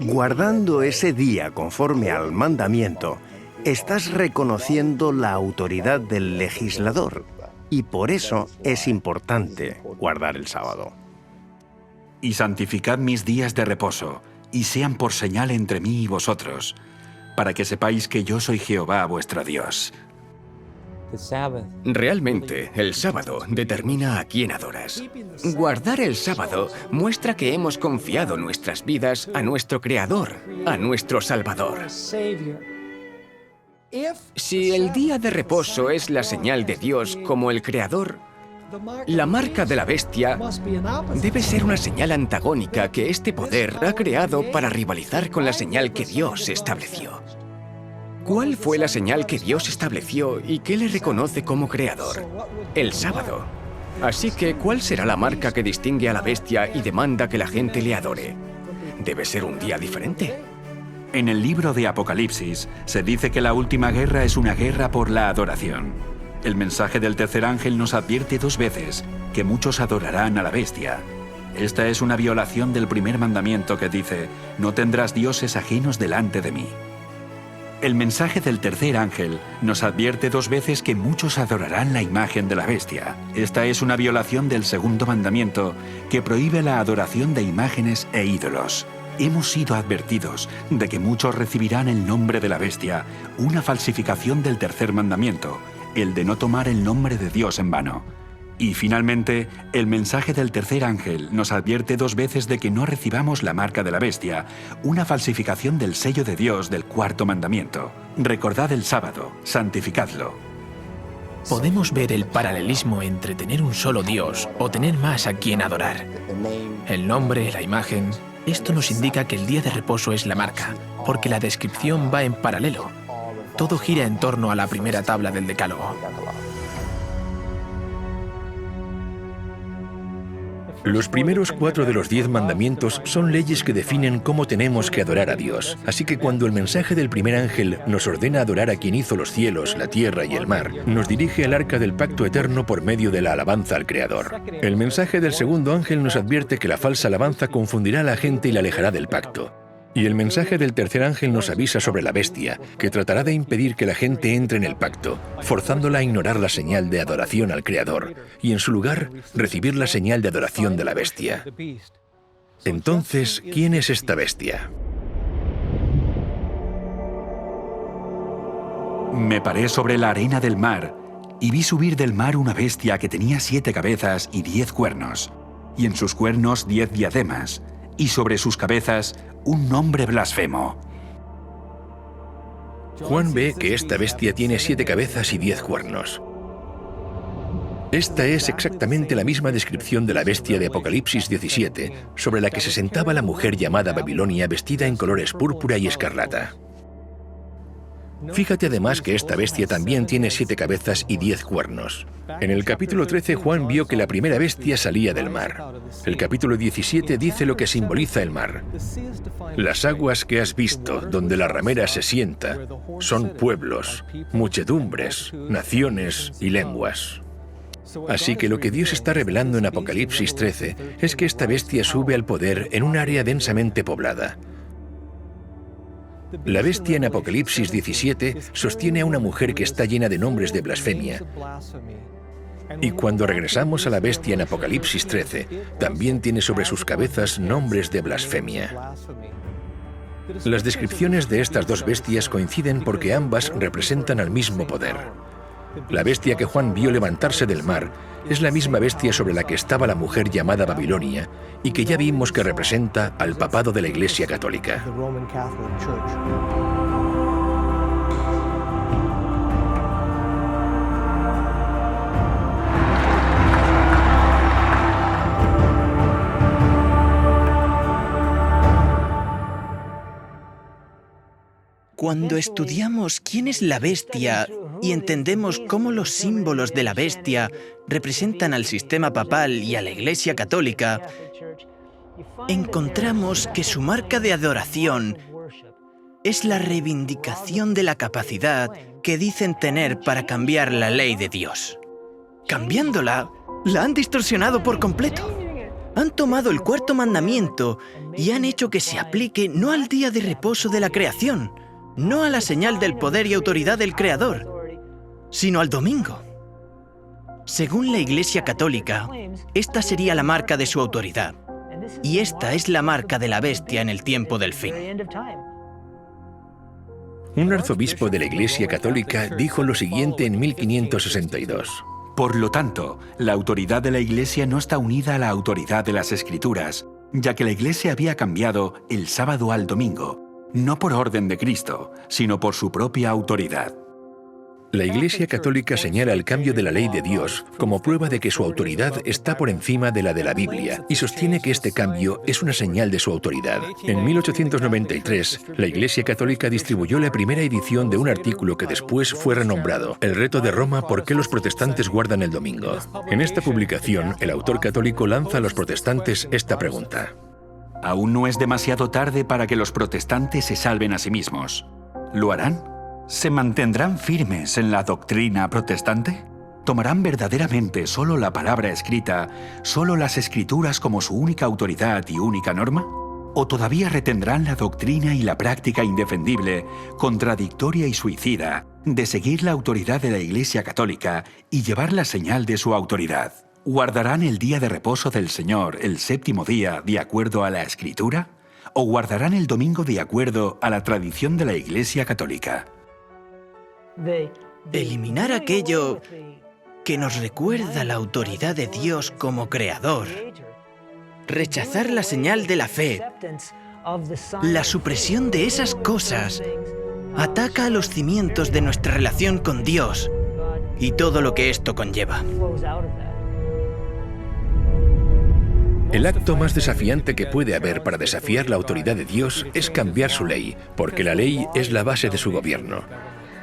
Guardando ese día conforme al mandamiento, estás reconociendo la autoridad del legislador, y por eso es importante guardar el sábado. Y santificad mis días de reposo, y sean por señal entre mí y vosotros, para que sepáis que yo soy Jehová vuestro Dios. Realmente, el sábado determina a quién adoras. Guardar el sábado muestra que hemos confiado nuestras vidas a nuestro Creador, a nuestro Salvador. Si el día de reposo es la señal de Dios como el Creador, la marca de la bestia debe ser una señal antagónica que este poder ha creado para rivalizar con la señal que Dios estableció. ¿Cuál fue la señal que Dios estableció y que le reconoce como creador? El sábado. Así que, ¿cuál será la marca que distingue a la bestia y demanda que la gente le adore? Debe ser un día diferente. En el libro de Apocalipsis se dice que la última guerra es una guerra por la adoración. El mensaje del tercer ángel nos advierte 2 veces que muchos adorarán a la bestia. Esta es una violación del primer mandamiento que dice: no tendrás dioses ajenos delante de mí. El mensaje del tercer ángel nos advierte 2 veces que muchos adorarán la imagen de la bestia. Esta es una violación del segundo mandamiento que prohíbe la adoración de imágenes e ídolos. Hemos sido advertidos de que muchos recibirán el nombre de la bestia, una falsificación del tercer mandamiento, el de no tomar el nombre de Dios en vano. Y finalmente, el mensaje del tercer ángel nos advierte 2 veces de que no recibamos la marca de la bestia, una falsificación del sello de Dios del cuarto mandamiento. Recordad el sábado, santificadlo. Podemos ver el paralelismo entre tener un solo Dios o tener más a quien adorar. El nombre, la imagen, esto nos indica que el día de reposo es la marca, porque la descripción va en paralelo. Todo gira en torno a la primera tabla del Decálogo. Los primeros 4 de los 10 mandamientos son leyes que definen cómo tenemos que adorar a Dios. Así que cuando el mensaje del primer ángel nos ordena adorar a quien hizo los cielos, la tierra y el mar, nos dirige al arca del pacto eterno por medio de la alabanza al Creador. El mensaje del segundo ángel nos advierte que la falsa alabanza confundirá a la gente y la alejará del pacto. Y el mensaje del tercer ángel nos avisa sobre la bestia, que tratará de impedir que la gente entre en el pacto, forzándola a ignorar la señal de adoración al Creador, y en su lugar, recibir la señal de adoración de la bestia. Entonces, ¿quién es esta bestia? Me paré sobre la arena del mar, y vi subir del mar una bestia que tenía 7 cabezas y 10 cuernos, y en sus cuernos 10 diademas, y sobre sus cabezas un nombre blasfemo. Juan ve que esta bestia tiene 7 cabezas y 10 cuernos. Esta es exactamente la misma descripción de la bestia de Apocalipsis 17, sobre la que se sentaba la mujer llamada Babilonia vestida en colores púrpura y escarlata. Fíjate además que esta bestia también tiene 7 cabezas y 10 cuernos. En el capítulo 13 Juan vio que la primera bestia salía del mar. El capítulo 17 dice lo que simboliza el mar. Las aguas que has visto, donde la ramera se sienta, son pueblos, muchedumbres, naciones y lenguas. Así que lo que Dios está revelando en Apocalipsis 13 es que esta bestia sube al poder en un área densamente poblada. La bestia en Apocalipsis 17 sostiene a una mujer que está llena de nombres de blasfemia. Y cuando regresamos a la bestia en Apocalipsis 13, también tiene sobre sus cabezas nombres de blasfemia. Las descripciones de estas 2 bestias coinciden porque ambas representan al mismo poder. La bestia que Juan vio levantarse del mar es la misma bestia sobre la que estaba la mujer llamada Babilonia y que ya vimos que representa al papado de la Iglesia Católica. Cuando estudiamos quién es la bestia y entendemos cómo los símbolos de la bestia representan al sistema papal y a la Iglesia Católica, encontramos que su marca de adoración es la reivindicación de la capacidad que dicen tener para cambiar la ley de Dios. Cambiándola, la han distorsionado por completo. Han tomado el cuarto mandamiento y han hecho que se aplique no al día de reposo de la creación, no a la señal del poder y autoridad del Creador, sino al domingo. Según la Iglesia Católica, esta sería la marca de su autoridad, y esta es la marca de la bestia en el tiempo del fin. Un arzobispo de la Iglesia Católica dijo lo siguiente en 1562. Por lo tanto, la autoridad de la Iglesia no está unida a la autoridad de las Escrituras, ya que la Iglesia había cambiado el sábado al domingo, no por orden de Cristo, sino por su propia autoridad. La Iglesia Católica señala el cambio de la ley de Dios como prueba de que su autoridad está por encima de la de la Biblia y sostiene que este cambio es una señal de su autoridad. En 1893, la Iglesia Católica distribuyó la primera edición de un artículo que después fue renombrado El reto de Roma, ¿por qué los protestantes guardan el domingo? En esta publicación, el autor católico lanza a los protestantes esta pregunta. Aún no es demasiado tarde para que los protestantes se salven a sí mismos. ¿Lo harán? ¿Se mantendrán firmes en la doctrina protestante? ¿Tomarán verdaderamente solo la palabra escrita, solo las Escrituras como su única autoridad y única norma? ¿O todavía retendrán la doctrina y la práctica indefendible, contradictoria y suicida, de seguir la autoridad de la Iglesia Católica y llevar la señal de su autoridad? ¿Guardarán el día de reposo del Señor, el séptimo día, de acuerdo a la Escritura? ¿O guardarán el domingo de acuerdo a la tradición de la Iglesia Católica? Eliminar aquello que nos recuerda la autoridad de Dios como Creador. Rechazar la señal de la fe. La supresión de esas cosas ataca a los cimientos de nuestra relación con Dios y todo lo que esto conlleva. El acto más desafiante que puede haber para desafiar la autoridad de Dios es cambiar su ley, porque la ley es la base de su gobierno.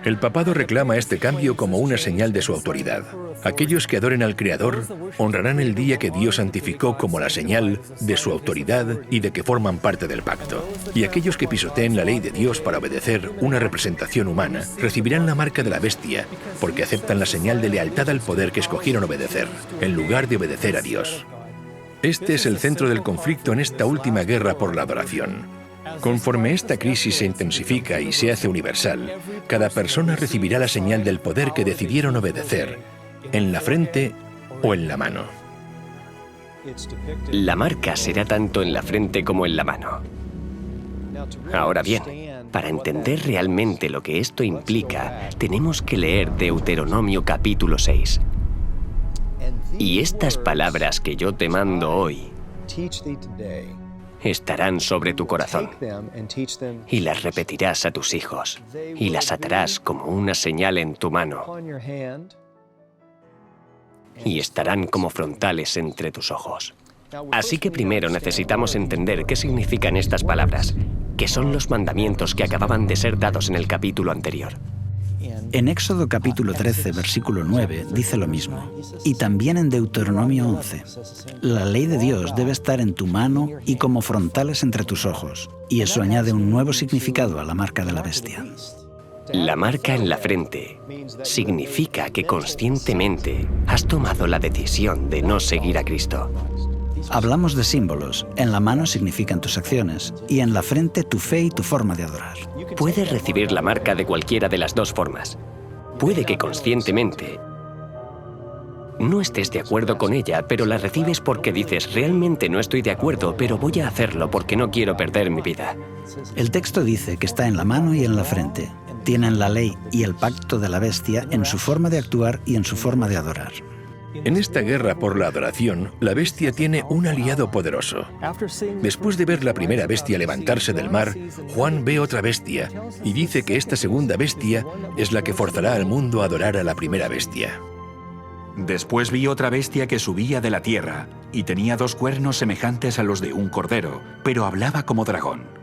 El papado reclama este cambio como una señal de su autoridad. Aquellos que adoren al Creador honrarán el día que Dios santificó como la señal de su autoridad y de que forman parte del pacto. Y aquellos que pisoteen la ley de Dios para obedecer una representación humana recibirán la marca de la bestia, porque aceptan la señal de lealtad al poder que escogieron obedecer, en lugar de obedecer a Dios. Este es el centro del conflicto en esta última guerra por la adoración. Conforme esta crisis se intensifica y se hace universal, cada persona recibirá la señal del poder que decidieron obedecer, en la frente o en la mano. La marca será tanto en la frente como en la mano. Ahora bien, para entender realmente lo que esto implica, tenemos que leer Deuteronomio capítulo 6. Y estas palabras que yo te mando hoy estarán sobre tu corazón, y las repetirás a tus hijos, y las atarás como una señal en tu mano, y estarán como frontales entre tus ojos. Así que primero necesitamos entender qué significan estas palabras, que son los mandamientos que acababan de ser dados en el capítulo anterior. En Éxodo capítulo 13, versículo 9, dice lo mismo. Y también en Deuteronomio 11. La ley de Dios debe estar en tu mano y como frontales entre tus ojos. Y eso añade un nuevo significado a la marca de la bestia. La marca en la frente significa que conscientemente has tomado la decisión de no seguir a Cristo. Hablamos de símbolos. En la mano significan tus acciones y en la frente tu fe y tu forma de adorar. Puedes recibir la marca de cualquiera de las dos formas. Puede que conscientemente no estés de acuerdo con ella, pero la recibes porque dices, realmente no estoy de acuerdo, pero voy a hacerlo porque no quiero perder mi vida. El texto dice que está en la mano y en la frente. tienen la ley y el pacto de la bestia en su forma de actuar y en su forma de adorar. En esta guerra por la adoración, la bestia tiene un aliado poderoso. Después de ver la primera bestia levantarse del mar, Juan ve otra bestia y dice que esta segunda bestia es la que forzará al mundo a adorar a la primera bestia. Después vi otra bestia que subía de la tierra y tenía 2 cuernos semejantes a los de un cordero, pero hablaba como dragón.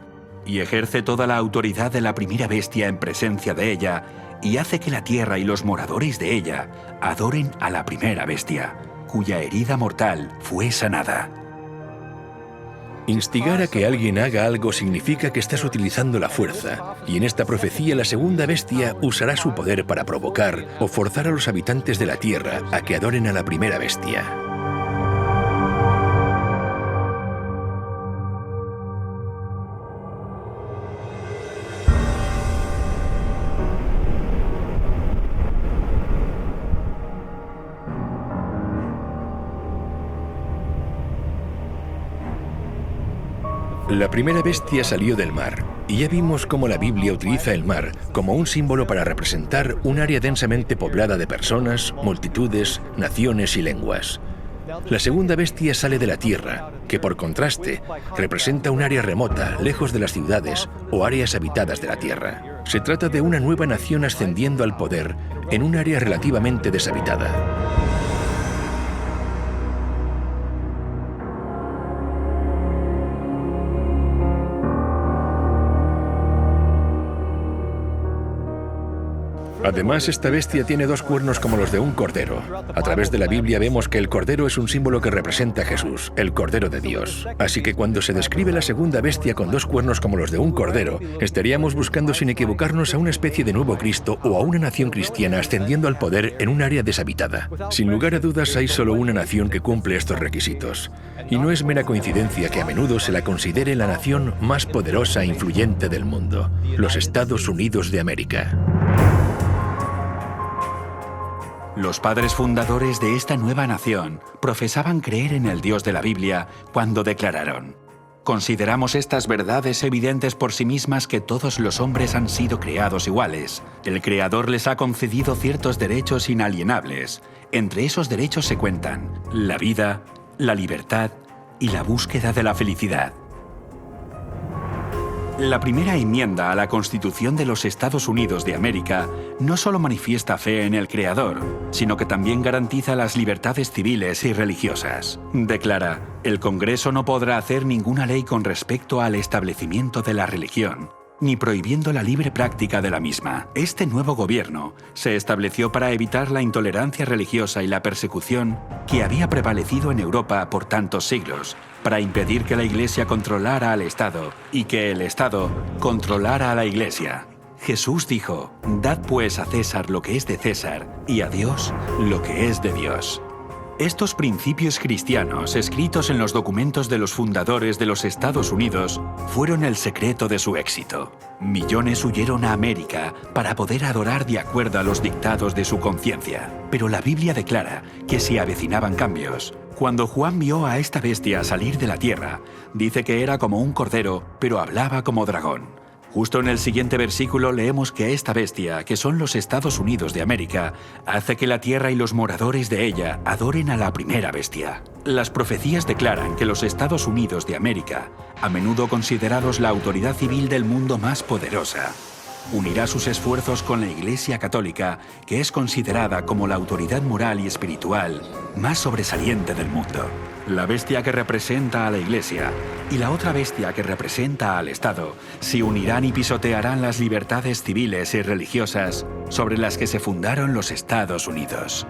Y ejerce toda la autoridad de la primera bestia en presencia de ella y hace que la tierra y los moradores de ella adoren a la primera bestia, cuya herida mortal fue sanada. Instigar a que alguien haga algo significa que estás utilizando la fuerza, y en esta profecía la segunda bestia usará su poder para provocar o forzar a los habitantes de la tierra a que adoren a la primera bestia. La primera bestia salió del mar, y ya vimos cómo la Biblia utiliza el mar como un símbolo para representar un área densamente poblada de personas, multitudes, naciones y lenguas. La segunda bestia sale de la tierra, que por contraste representa un área remota, lejos de las ciudades o áreas habitadas de la tierra. Se trata de una nueva nación ascendiendo al poder en un área relativamente deshabitada. Además, esta bestia tiene 2 cuernos como los de un cordero. A través de la Biblia vemos que el cordero es un símbolo que representa a Jesús, el Cordero de Dios. Así que cuando se describe la segunda bestia con 2 cuernos como los de un cordero, estaríamos buscando sin equivocarnos a una especie de nuevo Cristo o a una nación cristiana ascendiendo al poder en un área deshabitada. Sin lugar a dudas, hay solo una nación que cumple estos requisitos. Y no es mera coincidencia que a menudo se la considere la nación más poderosa e influyente del mundo, los Estados Unidos de América. Los padres fundadores de esta nueva nación profesaban creer en el Dios de la Biblia cuando declararon: consideramos estas verdades evidentes por sí mismas que todos los hombres han sido creados iguales. El Creador les ha concedido ciertos derechos inalienables. Entre esos derechos se cuentan la vida, la libertad y la búsqueda de la felicidad. La primera enmienda a la Constitución de los Estados Unidos de América no solo manifiesta fe en el Creador, sino que también garantiza las libertades civiles y religiosas. Declara: el Congreso no podrá hacer ninguna ley con respecto al establecimiento de la religión, ni prohibiendo la libre práctica de la misma. Este nuevo gobierno se estableció para evitar la intolerancia religiosa y la persecución que había prevalecido en Europa por tantos siglos, para impedir que la Iglesia controlara al Estado y que el Estado controlara a la Iglesia. Jesús dijo: dad pues a César lo que es de César y a Dios lo que es de Dios. Estos principios cristianos, escritos en los documentos de los fundadores de los Estados Unidos, fueron el secreto de su éxito. Millones huyeron a América para poder adorar de acuerdo a los dictados de su conciencia. Pero la Biblia declara que se avecinaban cambios. Cuando Juan vio a esta bestia salir de la tierra, dice que era como un cordero, pero hablaba como dragón. Justo en el siguiente versículo leemos que esta bestia, que son los Estados Unidos de América, hace que la tierra y los moradores de ella adoren a la primera bestia. Las profecías declaran que los Estados Unidos de América, a menudo considerados la autoridad civil del mundo más poderosa, unirá sus esfuerzos con la Iglesia Católica, que es considerada como la autoridad moral y espiritual más sobresaliente del mundo. La bestia que representa a la Iglesia y la otra bestia que representa al Estado se unirán y pisotearán las libertades civiles y religiosas sobre las que se fundaron los Estados Unidos.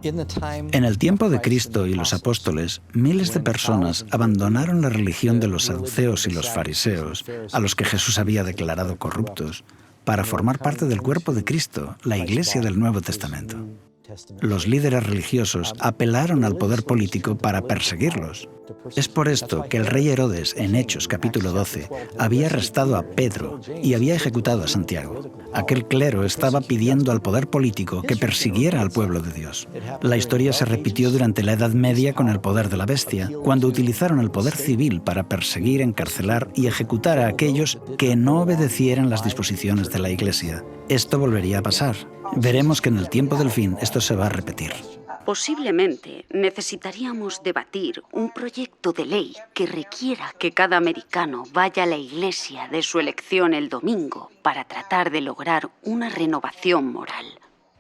En el tiempo de Cristo y los apóstoles, miles de personas abandonaron la religión de los saduceos y los fariseos, a los que Jesús había declarado corruptos, para formar parte del cuerpo de Cristo, la Iglesia del Nuevo Testamento. Los líderes religiosos apelaron al poder político para perseguirlos. Es por esto que el rey Herodes, en Hechos capítulo 12, había arrestado a Pedro y había ejecutado a Santiago. Aquel clero estaba pidiendo al poder político que persiguiera al pueblo de Dios. La historia se repitió durante la Edad Media con el poder de la bestia, cuando utilizaron el poder civil para perseguir, encarcelar y ejecutar a aquellos que no obedecieran las disposiciones de la Iglesia. Esto volvería a pasar. Veremos que en el tiempo del fin esto se va a repetir. Posiblemente necesitaríamos debatir un proyecto de ley que requiera que cada americano vaya a la iglesia de su elección el domingo para tratar de lograr una renovación moral.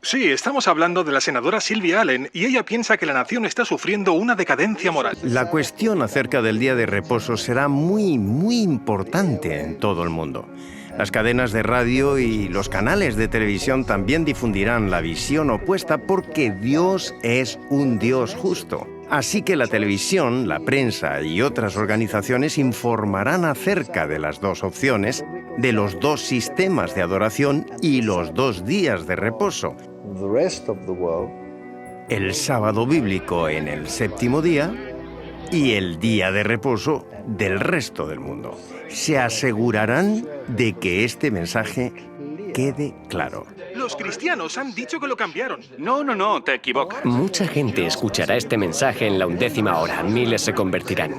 Sí, estamos hablando de la senadora Sylvia Allen y ella piensa que la nación está sufriendo una decadencia moral. La cuestión acerca del día de reposo será muy importante en todo el mundo. Las cadenas de radio y los canales de televisión también difundirán la visión opuesta porque Dios es un Dios justo. Así que la televisión, la prensa y otras organizaciones informarán acerca de las dos opciones, de los dos sistemas de adoración y los dos días de reposo. El sábado bíblico en el séptimo día y el día de reposo del resto del mundo. Se asegurarán de que este mensaje quede claro. Los cristianos han dicho que lo cambiaron. No, te equivocas. Mucha gente escuchará este mensaje en la 11ª hora. Miles se convertirán.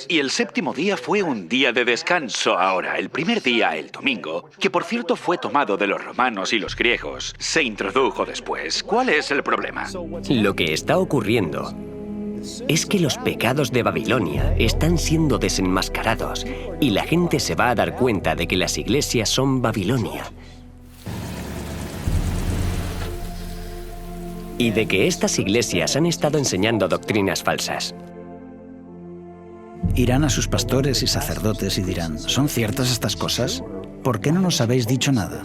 Y el séptimo día fue un día de descanso ahora. El primer día, el domingo, que por cierto fue tomado de los romanos y los griegos, se introdujo después. ¿Cuál es el problema? Lo que está ocurriendo es que los pecados de Babilonia están siendo desenmascarados y la gente se va a dar cuenta de que las iglesias son Babilonia. Y de que estas iglesias han estado enseñando doctrinas falsas. Irán a sus pastores y sacerdotes y dirán, ¿son ciertas estas cosas? ¿Por qué no nos habéis dicho nada?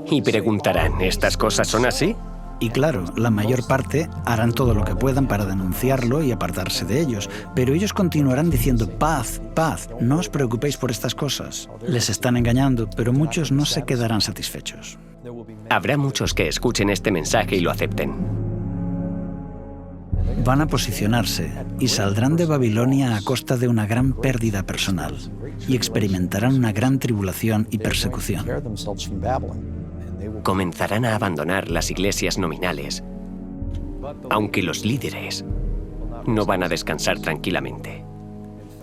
Y preguntarán, ¿estas cosas son así? Y claro, la mayor parte harán todo lo que puedan para denunciarlo y apartarse de ellos, pero ellos continuarán diciendo paz, paz, no os preocupéis por estas cosas. Les están engañando, pero muchos no se quedarán satisfechos. Habrá muchos que escuchen este mensaje y lo acepten. Van a posicionarse y saldrán de Babilonia a costa de una gran pérdida personal y experimentarán una gran tribulación y persecución. Comenzarán a abandonar las iglesias nominales, aunque los líderes no van a descansar tranquilamente.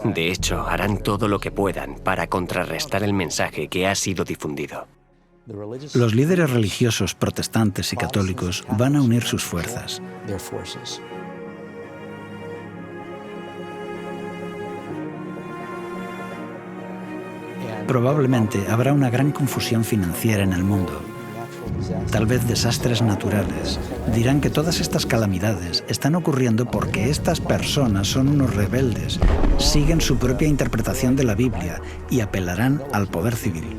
De hecho, harán todo lo que puedan para contrarrestar el mensaje que ha sido difundido. Los líderes religiosos protestantes y católicos van a unir sus fuerzas. Probablemente habrá una gran confusión financiera en el mundo. Tal vez desastres naturales. Dirán que todas estas calamidades están ocurriendo porque estas personas son unos rebeldes, siguen su propia interpretación de la Biblia y apelarán al poder civil.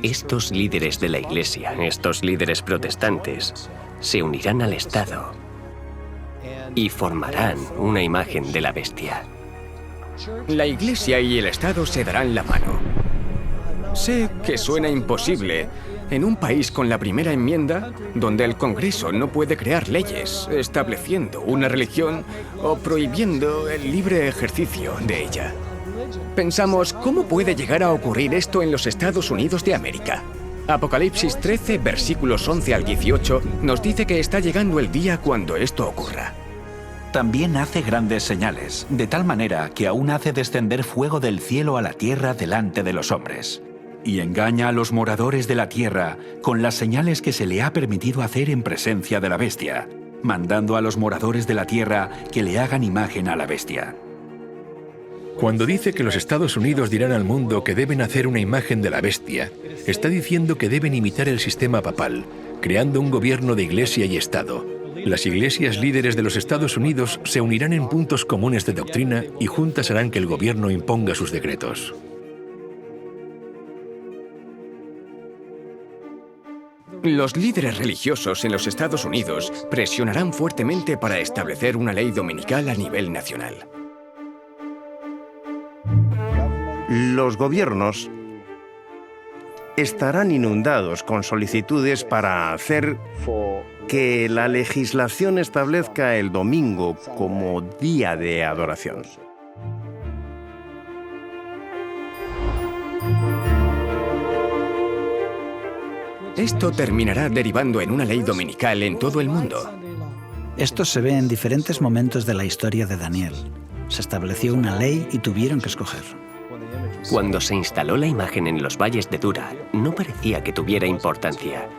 Estos líderes de la Iglesia, estos líderes protestantes, se unirán al Estado y formarán una imagen de la bestia. La Iglesia y el Estado se darán la mano. Sé que suena imposible en un país con la primera enmienda, donde el Congreso no puede crear leyes estableciendo una religión o prohibiendo el libre ejercicio de ella. Pensamos, ¿cómo puede llegar a ocurrir esto en los Estados Unidos de América? Apocalipsis 13, versículos 11 al 18, nos dice que está llegando el día cuando esto ocurra. También hace grandes señales, de tal manera que aún hace descender fuego del cielo a la tierra delante de los hombres. Y engaña a los moradores de la tierra con las señales que se le ha permitido hacer en presencia de la bestia, mandando a los moradores de la tierra que le hagan imagen a la bestia. Cuando dice que los Estados Unidos dirán al mundo que deben hacer una imagen de la bestia, está diciendo que deben imitar el sistema papal, creando un gobierno de iglesia y Estado. Las iglesias líderes de los Estados Unidos se unirán en puntos comunes de doctrina y juntas harán que el gobierno imponga sus decretos. Los líderes religiosos en los Estados Unidos presionarán fuertemente para establecer una ley dominical a nivel nacional. Los gobiernos estarán inundados con solicitudes para hacer que la legislación establezca el domingo como día de adoración. Esto terminará derivando en una ley dominical en todo el mundo. Esto se ve en diferentes momentos de la historia de Daniel. Se estableció una ley y tuvieron que escoger. Cuando se instaló la imagen en los valles de Dura, no parecía que tuviera importancia.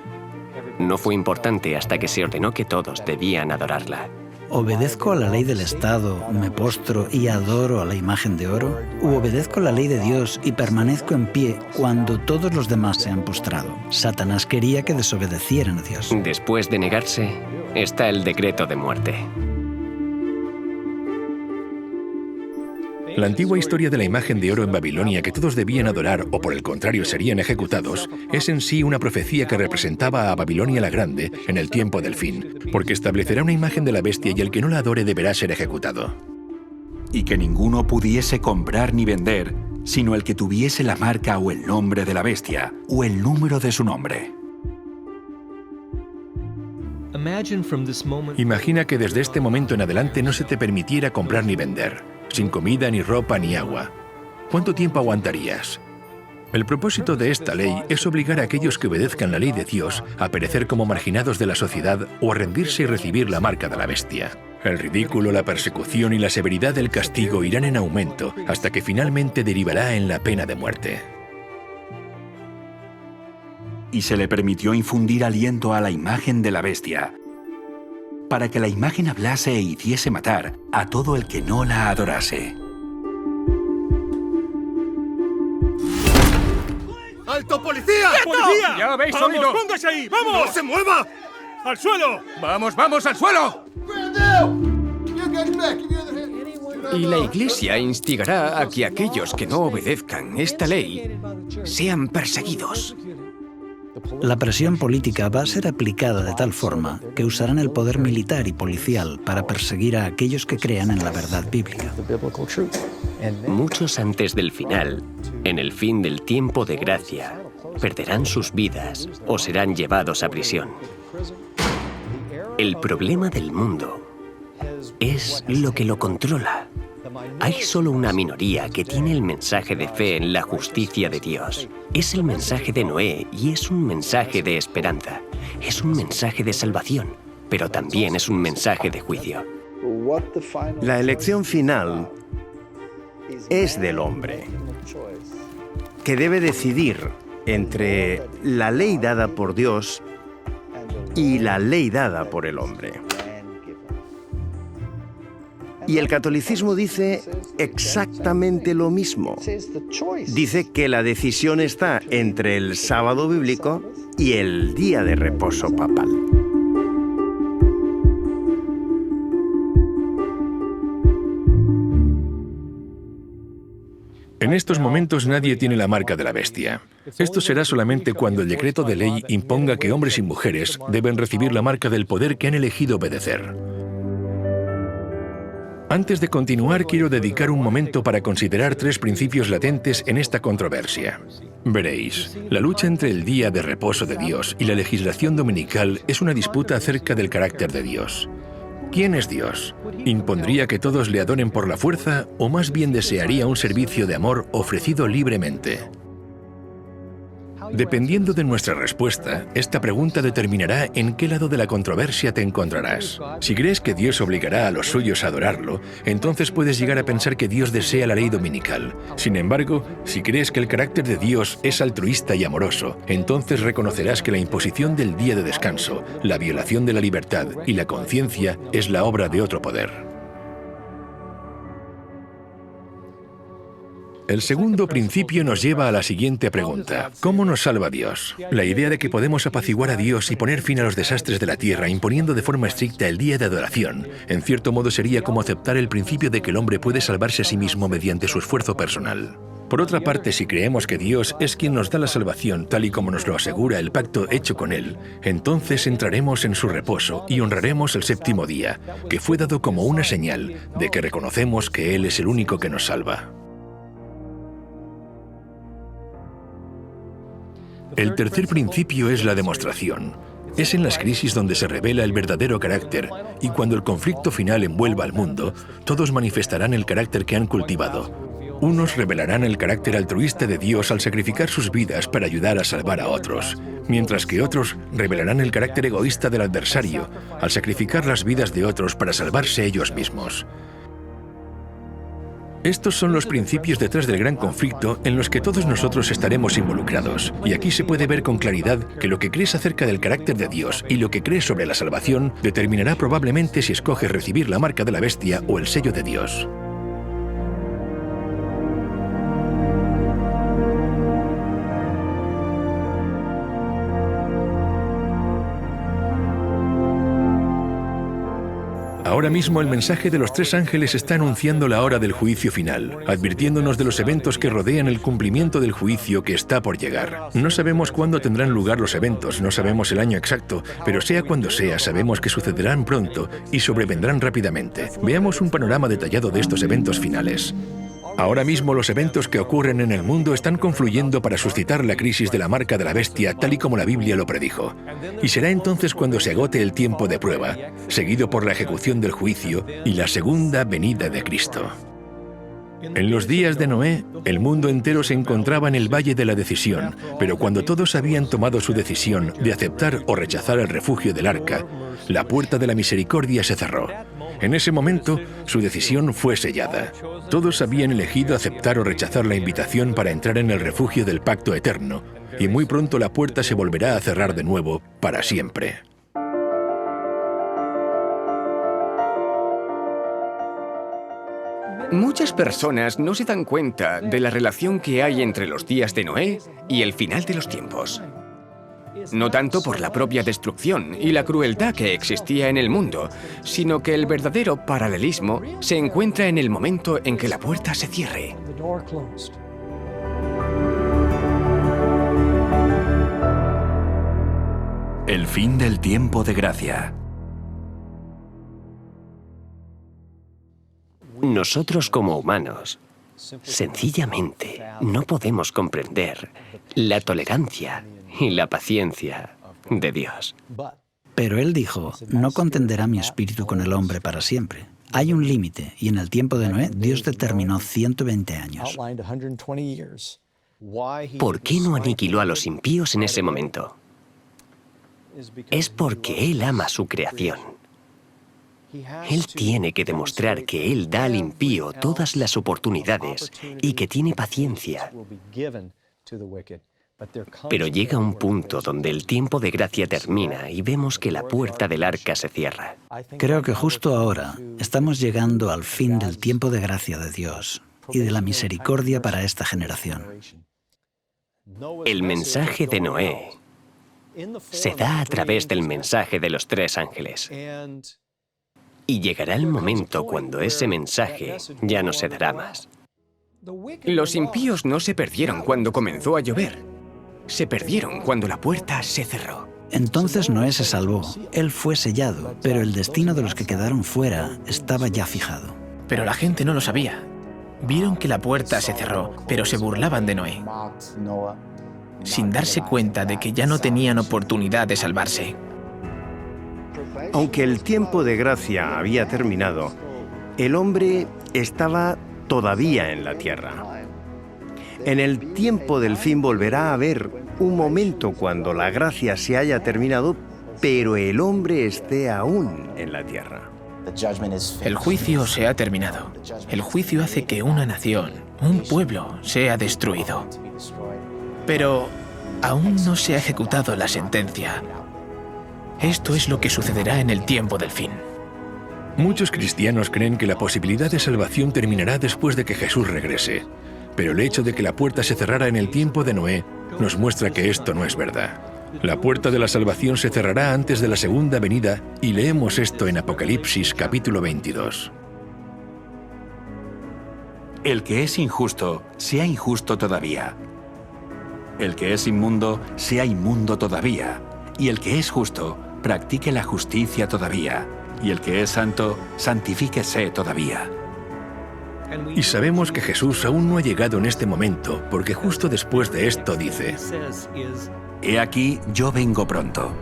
No fue importante hasta que se ordenó que todos debían adorarla. ¿Obedezco a la ley del Estado, me postro y adoro a la imagen de oro? ¿O obedezco la ley de Dios y permanezco en pie cuando todos los demás se han postrado? Satanás quería que desobedecieran a Dios. Después de negarse, está el decreto de muerte. La antigua historia de la imagen de oro en Babilonia que todos debían adorar o por el contrario serían ejecutados es en sí una profecía que representaba a Babilonia la Grande en el tiempo del fin, porque establecerá una imagen de la bestia y el que no la adore deberá ser ejecutado. Y que ninguno pudiese comprar ni vender, sino el que tuviese la marca o el nombre de la bestia, o el número de su nombre. Imagina que desde este momento en adelante no se te permitiera comprar ni vender, sin comida, ni ropa, ni agua. ¿Cuánto tiempo aguantarías? El propósito de esta ley es obligar a aquellos que obedezcan la ley de Dios a perecer como marginados de la sociedad o a rendirse y recibir la marca de la bestia. El ridículo, la persecución y la severidad del castigo irán en aumento hasta que finalmente derivará en la pena de muerte. Y se le permitió infundir aliento a la imagen de la bestia, para que la imagen hablase e hiciese matar a todo el que no la adorase. ¡Alto, policía! ¡Policía! ¡Ya habéis ¡Vamos, oído! póngase ahí! ¡Vamos! ¡No se mueva! ¡Al suelo! ¡Vamos, al suelo! Y la Iglesia instigará a que aquellos que no obedezcan esta ley sean perseguidos. La presión política va a ser aplicada de tal forma que usarán el poder militar y policial para perseguir a aquellos que crean en la verdad bíblica. Muchos antes del final, en el fin del tiempo de gracia, perderán sus vidas o serán llevados a prisión. El problema del mundo es lo que lo controla. Hay solo una minoría que tiene el mensaje de fe en la justicia de Dios. Es el mensaje de Noé y es un mensaje de esperanza. Es un mensaje de salvación, pero también es un mensaje de juicio. La elección final es del hombre, que debe decidir entre la ley dada por Dios y la ley dada por el hombre. Y el catolicismo dice exactamente lo mismo. Dice que la decisión está entre el sábado bíblico y el día de reposo papal. En estos momentos nadie tiene la marca de la bestia. Esto será solamente cuando el decreto de ley imponga que hombres y mujeres deben recibir la marca del poder que han elegido obedecer. Antes de continuar, quiero dedicar un momento para considerar 3 principios latentes en esta controversia. Veréis, la lucha entre el día de reposo de Dios y la legislación dominical es una disputa acerca del carácter de Dios. ¿Quién es Dios? ¿Impondría que todos le adoren por la fuerza o más bien desearía un servicio de amor ofrecido libremente? Dependiendo de nuestra respuesta, esta pregunta determinará en qué lado de la controversia te encontrarás. Si crees que Dios obligará a los suyos a adorarlo, entonces puedes llegar a pensar que Dios desea la ley dominical. Sin embargo, si crees que el carácter de Dios es altruista y amoroso, entonces reconocerás que la imposición del día de descanso, la violación de la libertad y la conciencia es la obra de otro poder. El segundo principio nos lleva a la siguiente pregunta. ¿Cómo nos salva Dios? La idea de que podemos apaciguar a Dios y poner fin a los desastres de la tierra imponiendo de forma estricta el día de adoración, en cierto modo sería como aceptar el principio de que el hombre puede salvarse a sí mismo mediante su esfuerzo personal. Por otra parte, si creemos que Dios es quien nos da la salvación tal y como nos lo asegura el pacto hecho con Él, entonces entraremos en su reposo y honraremos el séptimo día, que fue dado como una señal de que reconocemos que Él es el único que nos salva. El tercer principio es la demostración. Es en las crisis donde se revela el verdadero carácter, y cuando el conflicto final envuelva al mundo, todos manifestarán el carácter que han cultivado. Unos revelarán el carácter altruista de Dios al sacrificar sus vidas para ayudar a salvar a otros, mientras que otros revelarán el carácter egoísta del adversario al sacrificar las vidas de otros para salvarse ellos mismos. Estos son los principios detrás del gran conflicto en los que todos nosotros estaremos involucrados. Y aquí se puede ver con claridad que lo que crees acerca del carácter de Dios y lo que crees sobre la salvación determinará probablemente si escoges recibir la marca de la bestia o el sello de Dios. Ahora mismo el mensaje de los tres ángeles está anunciando la hora del juicio final, advirtiéndonos de los eventos que rodean el cumplimiento del juicio que está por llegar. No sabemos cuándo tendrán lugar los eventos, no sabemos el año exacto, pero sea cuando sea, sabemos que sucederán pronto y sobrevendrán rápidamente. Veamos un panorama detallado de estos eventos finales. Ahora mismo los eventos que ocurren en el mundo están confluyendo para suscitar la crisis de la marca de la bestia, tal y como la Biblia lo predijo. Y será entonces cuando se agote el tiempo de prueba, seguido por la ejecución del juicio y la segunda venida de Cristo. En los días de Noé, el mundo entero se encontraba en el valle de la decisión, pero cuando todos habían tomado su decisión de aceptar o rechazar el refugio del arca, la puerta de la misericordia se cerró. En ese momento, su decisión fue sellada. Todos habían elegido aceptar o rechazar la invitación para entrar en el refugio del pacto eterno, y muy pronto la puerta se volverá a cerrar de nuevo, para siempre. Muchas personas no se dan cuenta de la relación que hay entre los días de Noé y el final de los tiempos. No tanto por la propia destrucción y la crueldad que existía en el mundo, sino que el verdadero paralelismo se encuentra en el momento en que la puerta se cierre. El fin del tiempo de gracia. Nosotros como humanos, sencillamente, no podemos comprender la tolerancia y la paciencia de Dios. Pero él dijo, no contenderá mi espíritu con el hombre para siempre. Hay un límite, y en el tiempo de Noé, Dios determinó 120 años. ¿Por qué no aniquiló a los impíos en ese momento? Es porque Él ama su creación. Él tiene que demostrar que Él da al impío todas las oportunidades y que tiene paciencia. Pero llega un punto donde el tiempo de gracia termina y vemos que la puerta del arca se cierra. Creo que justo ahora estamos llegando al fin del tiempo de gracia de Dios y de la misericordia para esta generación. El mensaje de Noé se da a través del mensaje de los tres ángeles. Y llegará el momento cuando ese mensaje ya no se dará más. Los impíos no se perdieron cuando comenzó a llover. Se perdieron cuando la puerta se cerró. Entonces Noé se salvó. Él fue sellado, pero el destino de los que quedaron fuera estaba ya fijado. Pero la gente no lo sabía. Vieron que la puerta se cerró, pero se burlaban de Noé, sin darse cuenta de que ya no tenían oportunidad de salvarse. Aunque el tiempo de gracia había terminado, el hombre estaba todavía en la tierra. En el tiempo del fin volverá a haber un momento cuando la gracia se haya terminado, pero el hombre esté aún en la tierra. El juicio se ha terminado. El juicio hace que una nación, un pueblo, sea destruido. Pero aún no se ha ejecutado la sentencia. Esto es lo que sucederá en el tiempo del fin. Muchos cristianos creen que la posibilidad de salvación terminará después de que Jesús regrese. Pero el hecho de que la puerta se cerrara en el tiempo de Noé nos muestra que esto no es verdad. La puerta de la salvación se cerrará antes de la segunda venida y leemos esto en Apocalipsis capítulo 22. El que es injusto, sea injusto todavía. El que es inmundo, sea inmundo todavía. Y el que es justo, practique la justicia todavía. Y el que es santo, santifíquese todavía. Y sabemos que Jesús aún no ha llegado en este momento, porque justo después de esto dice: He aquí, yo vengo pronto.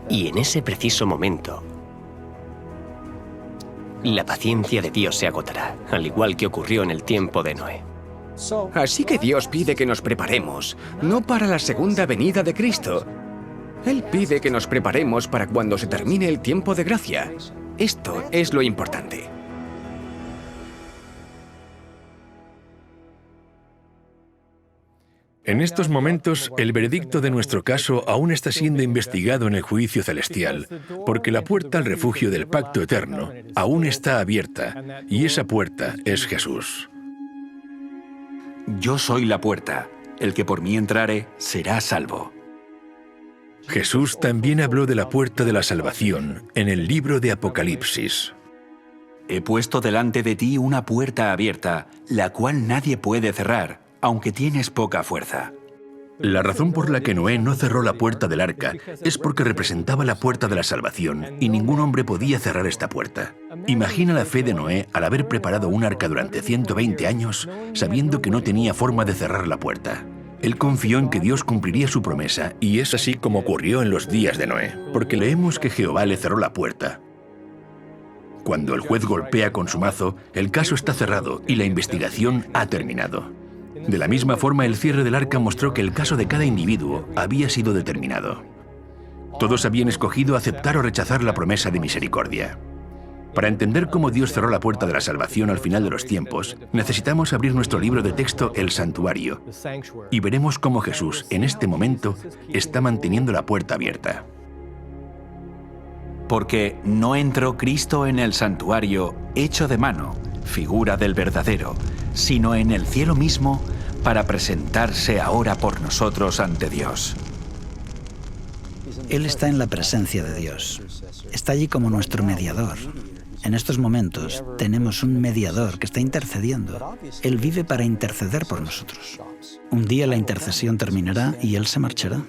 Y en ese preciso momento, la paciencia de Dios se agotará, al igual que ocurrió en el tiempo de Noé. Así que Dios pide que nos preparemos, no para la segunda venida de Cristo. Él pide que nos preparemos para cuando se termine el tiempo de gracia. Esto es lo importante. En estos momentos, el veredicto de nuestro caso aún está siendo investigado en el juicio celestial, porque la puerta al refugio del pacto eterno aún está abierta, y esa puerta es Jesús. Yo soy la puerta. El que por mí entrare será salvo. Jesús también habló de la puerta de la salvación en el libro de Apocalipsis. He puesto delante de ti una puerta abierta, la cual nadie puede cerrar, aunque tienes poca fuerza. La razón por la que Noé no cerró la puerta del arca es porque representaba la puerta de la salvación y ningún hombre podía cerrar esta puerta. Imagina la fe de Noé al haber preparado un arca durante 120 años, sabiendo que no tenía forma de cerrar la puerta. Él confió en que Dios cumpliría su promesa, y es así como ocurrió en los días de Noé, porque leemos que Jehová le cerró la puerta. Cuando el juez golpea con su mazo, el caso está cerrado y la investigación ha terminado. De la misma forma, el cierre del arca mostró que el caso de cada individuo había sido determinado. Todos habían escogido aceptar o rechazar la promesa de misericordia. Para entender cómo Dios cerró la puerta de la salvación al final de los tiempos, necesitamos abrir nuestro libro de texto, El Santuario, y veremos cómo Jesús, en este momento, está manteniendo la puerta abierta. Porque no entró Cristo en el santuario hecho de mano, figura del verdadero, sino en el cielo mismo, para presentarse ahora por nosotros ante Dios. Él está en la presencia de Dios. Está allí como nuestro mediador. En estos momentos tenemos un mediador que está intercediendo. Él vive para interceder por nosotros. Un día la intercesión terminará y Él se marchará.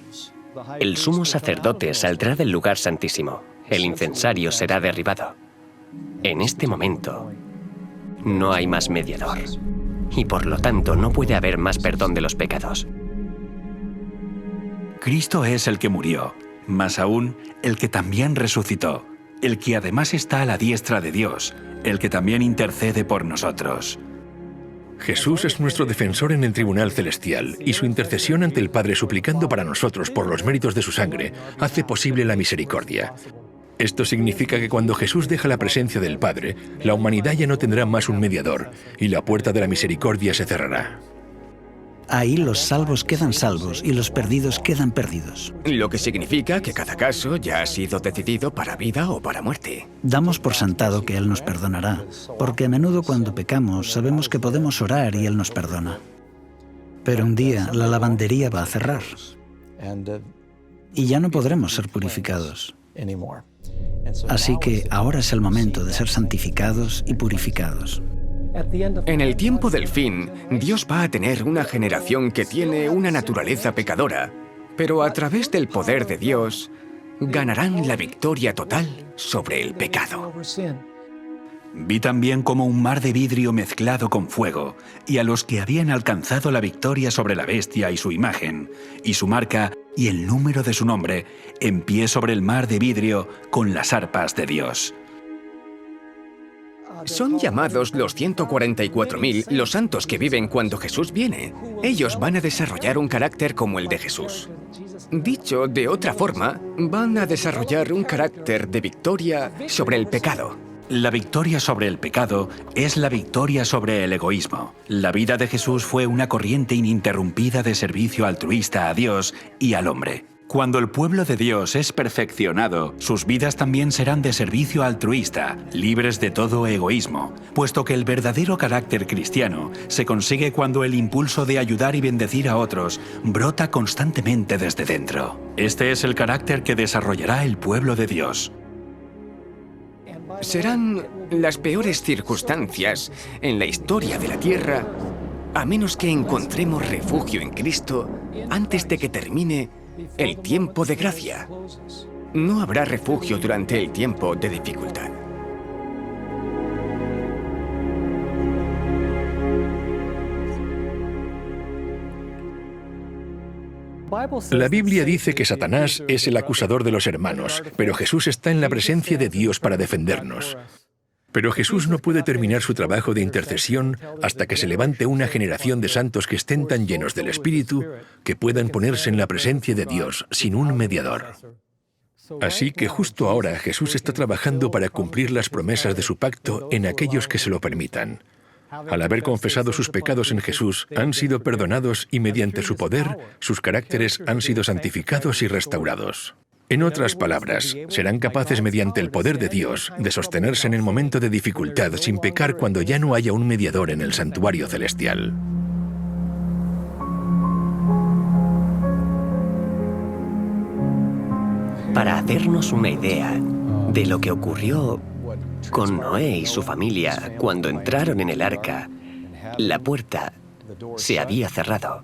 El sumo sacerdote saldrá del lugar santísimo. El incensario será derribado. En este momento, no hay más mediador. Y por lo tanto, no puede haber más perdón de los pecados. Cristo es el que murió, más aún el que también resucitó, el que además está a la diestra de Dios, el que también intercede por nosotros. Jesús es nuestro defensor en el tribunal celestial, y su intercesión ante el Padre suplicando para nosotros por los méritos de su sangre hace posible la misericordia. Esto significa que cuando Jesús deja la presencia del Padre, la humanidad ya no tendrá más un mediador, y la puerta de la misericordia se cerrará. Ahí los salvos quedan salvos y los perdidos quedan perdidos. Lo que significa que cada caso ya ha sido decidido para vida o para muerte. Damos por sentado que Él nos perdonará, porque a menudo cuando pecamos sabemos que podemos orar y Él nos perdona. Pero un día la lavandería va a cerrar y ya no podremos ser purificados. Así que ahora es el momento de ser santificados y purificados. En el tiempo del fin, Dios va a tener una generación que tiene una naturaleza pecadora, pero a través del poder de Dios, ganarán la victoria total sobre el pecado. Vi también como un mar de vidrio mezclado con fuego, y a los que habían alcanzado la victoria sobre la bestia y su imagen, y su marca, y el número de su nombre, en pie sobre el mar de vidrio con las arpas de Dios. Son llamados los 144.000 los santos que viven cuando Jesús viene. Ellos van a desarrollar un carácter como el de Jesús. Dicho de otra forma, van a desarrollar un carácter de victoria sobre el pecado. La victoria sobre el pecado es la victoria sobre el egoísmo. La vida de Jesús fue una corriente ininterrumpida de servicio altruista a Dios y al hombre. Cuando el pueblo de Dios es perfeccionado, sus vidas también serán de servicio altruista, libres de todo egoísmo, puesto que el verdadero carácter cristiano se consigue cuando el impulso de ayudar y bendecir a otros brota constantemente desde dentro. Este es el carácter que desarrollará el pueblo de Dios. Serán las peores circunstancias en la historia de la Tierra, a menos que encontremos refugio en Cristo antes de que termine el tiempo de gracia. No habrá refugio durante el tiempo de dificultad. La Biblia dice que Satanás es el acusador de los hermanos, pero Jesús está en la presencia de Dios para defendernos. Pero Jesús no puede terminar su trabajo de intercesión hasta que se levante una generación de santos que estén tan llenos del Espíritu que puedan ponerse en la presencia de Dios sin un mediador. Así que justo ahora Jesús está trabajando para cumplir las promesas de su pacto en aquellos que se lo permitan. Al haber confesado sus pecados en Jesús, han sido perdonados y mediante su poder, sus caracteres han sido santificados y restaurados. En otras palabras, serán capaces mediante el poder de Dios de sostenerse en el momento de dificultad sin pecar cuando ya no haya un mediador en el santuario celestial. Para hacernos una idea de lo que ocurrió con Noé y su familia cuando entraron en el arca, la puerta se había cerrado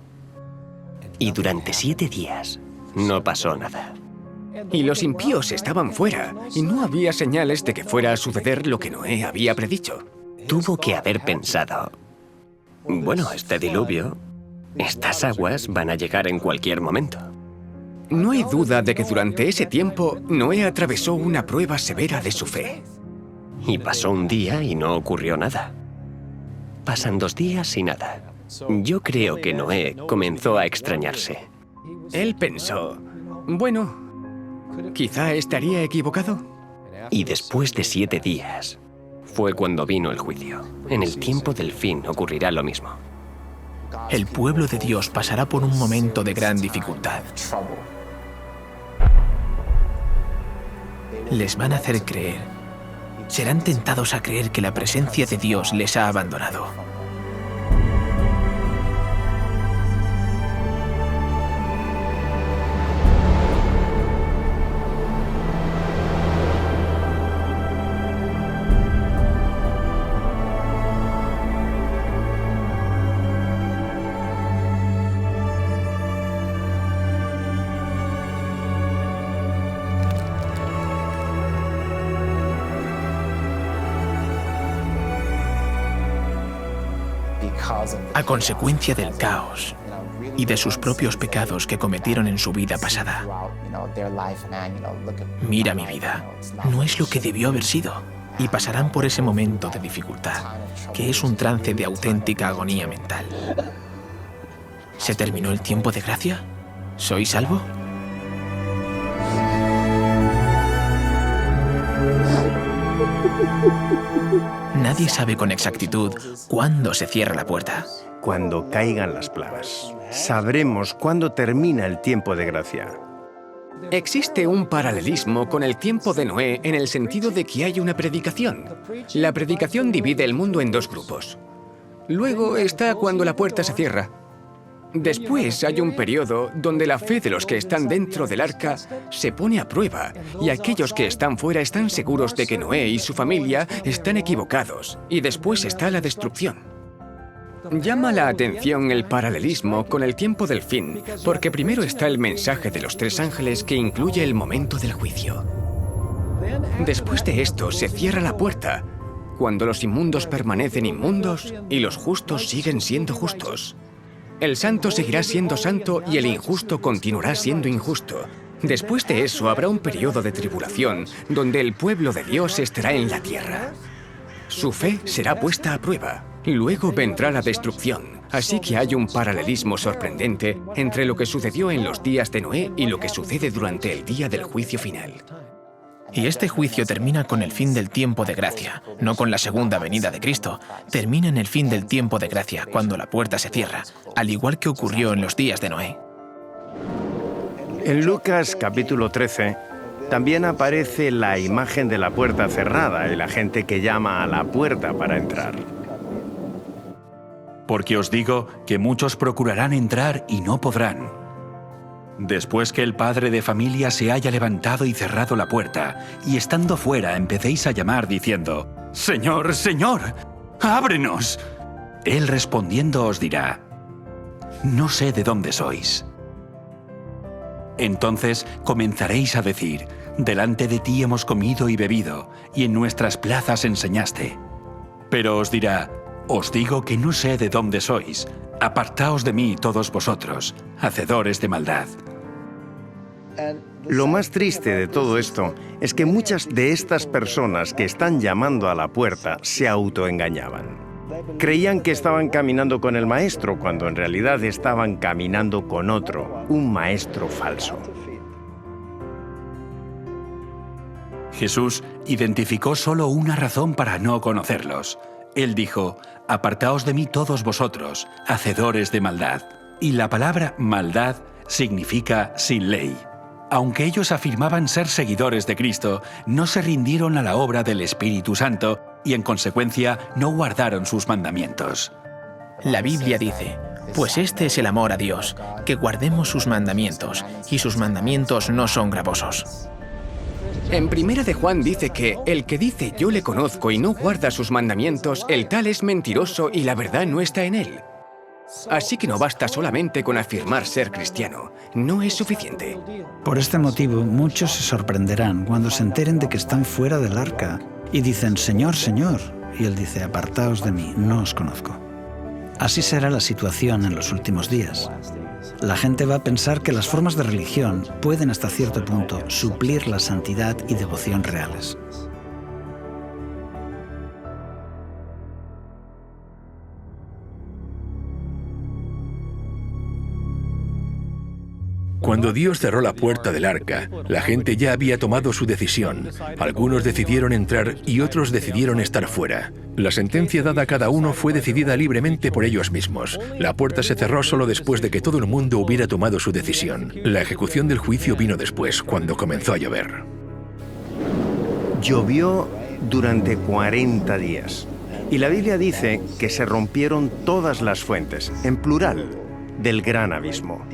y durante 7 días no pasó nada. Y los impíos estaban fuera, y no había señales de que fuera a suceder lo que Noé había predicho. Tuvo que haber pensado, bueno, este diluvio, estas aguas van a llegar en cualquier momento. No hay duda de que durante ese tiempo Noé atravesó una prueba severa de su fe. Y pasó un día y no ocurrió nada. Pasan 2 días y nada. Yo creo que Noé comenzó a extrañarse. Él pensó, bueno, quizá estaría equivocado. Y después de 7 días fue cuando vino el juicio. En el tiempo del fin ocurrirá lo mismo. El pueblo de Dios pasará por un momento de gran dificultad. Les van a hacer creer. Serán tentados a creer que la presencia de Dios les ha abandonado. A consecuencia del caos y de sus propios pecados que cometieron en su vida pasada. Mira mi vida, no es lo que debió haber sido, y pasarán por ese momento de dificultad, que es un trance de auténtica agonía mental. ¿Se terminó el tiempo de gracia? ¿Soy salvo? Nadie sabe con exactitud cuándo se cierra la puerta. Cuando caigan las plagas, sabremos cuándo termina el tiempo de gracia. Existe un paralelismo con el tiempo de Noé en el sentido de que hay una predicación. La predicación divide el mundo en 2 grupos. Luego está cuando la puerta se cierra. Después hay un periodo donde la fe de los que están dentro del arca se pone a prueba y aquellos que están fuera están seguros de que Noé y su familia están equivocados, y después está la destrucción. Llama la atención el paralelismo con el tiempo del fin, porque primero está el mensaje de los 3 ángeles que incluye el momento del juicio. Después de esto se cierra la puerta, cuando los inmundos permanecen inmundos y los justos siguen siendo justos. El santo seguirá siendo santo y el injusto continuará siendo injusto. Después de eso habrá un periodo de tribulación donde el pueblo de Dios estará en la tierra. Su fe será puesta a prueba. Luego vendrá la destrucción. Así que hay un paralelismo sorprendente entre lo que sucedió en los días de Noé y lo que sucede durante el día del juicio final. Y este juicio termina con el fin del tiempo de gracia, no con la segunda venida de Cristo. Termina en el fin del tiempo de gracia, cuando la puerta se cierra, al igual que ocurrió en los días de Noé. En Lucas capítulo 13 también aparece la imagen de la puerta cerrada y la gente que llama a la puerta para entrar. Porque os digo que muchos procurarán entrar y no podrán. Después que el padre de familia se haya levantado y cerrado la puerta, y estando fuera empecéis a llamar diciendo, «Señor, Señor, ábrenos». Él respondiendo os dirá, «No sé de dónde sois». Entonces comenzaréis a decir, «Delante de ti hemos comido y bebido, y en nuestras plazas enseñaste». Pero os dirá, «Os digo que no sé de dónde sois». Apartaos de mí, todos vosotros, hacedores de maldad. Lo más triste de todo esto es que muchas de estas personas que están llamando a la puerta se autoengañaban. Creían que estaban caminando con el maestro, cuando en realidad estaban caminando con otro, un maestro falso. Jesús identificó solo una razón para no conocerlos. Él dijo: «Apartaos de mí todos vosotros, hacedores de maldad». Y la palabra maldad significa sin ley. Aunque ellos afirmaban ser seguidores de Cristo, no se rindieron a la obra del Espíritu Santo y en consecuencia no guardaron sus mandamientos. La Biblia dice: «Pues este es el amor a Dios, que guardemos sus mandamientos, y sus mandamientos no son gravosos». En Primera de Juan dice que el que dice yo le conozco y no guarda sus mandamientos, el tal es mentiroso y la verdad no está en él. Así que no basta solamente con afirmar ser cristiano, no es suficiente. Por este motivo, muchos se sorprenderán cuando se enteren de que están fuera del arca y dicen, Señor, Señor, y Él dice, apartaos de mí, no os conozco. Así será la situación en los últimos días. La gente va a pensar que las formas de religión pueden hasta cierto punto suplir la santidad y devoción reales. Cuando Dios cerró la puerta del arca, la gente ya había tomado su decisión. Algunos decidieron entrar y otros decidieron estar fuera. La sentencia dada a cada uno fue decidida libremente por ellos mismos. La puerta se cerró solo después de que todo el mundo hubiera tomado su decisión. La ejecución del juicio vino después, cuando comenzó a llover. Llovió durante 40 días. Y la Biblia dice que se rompieron todas las fuentes, en plural, del gran abismo.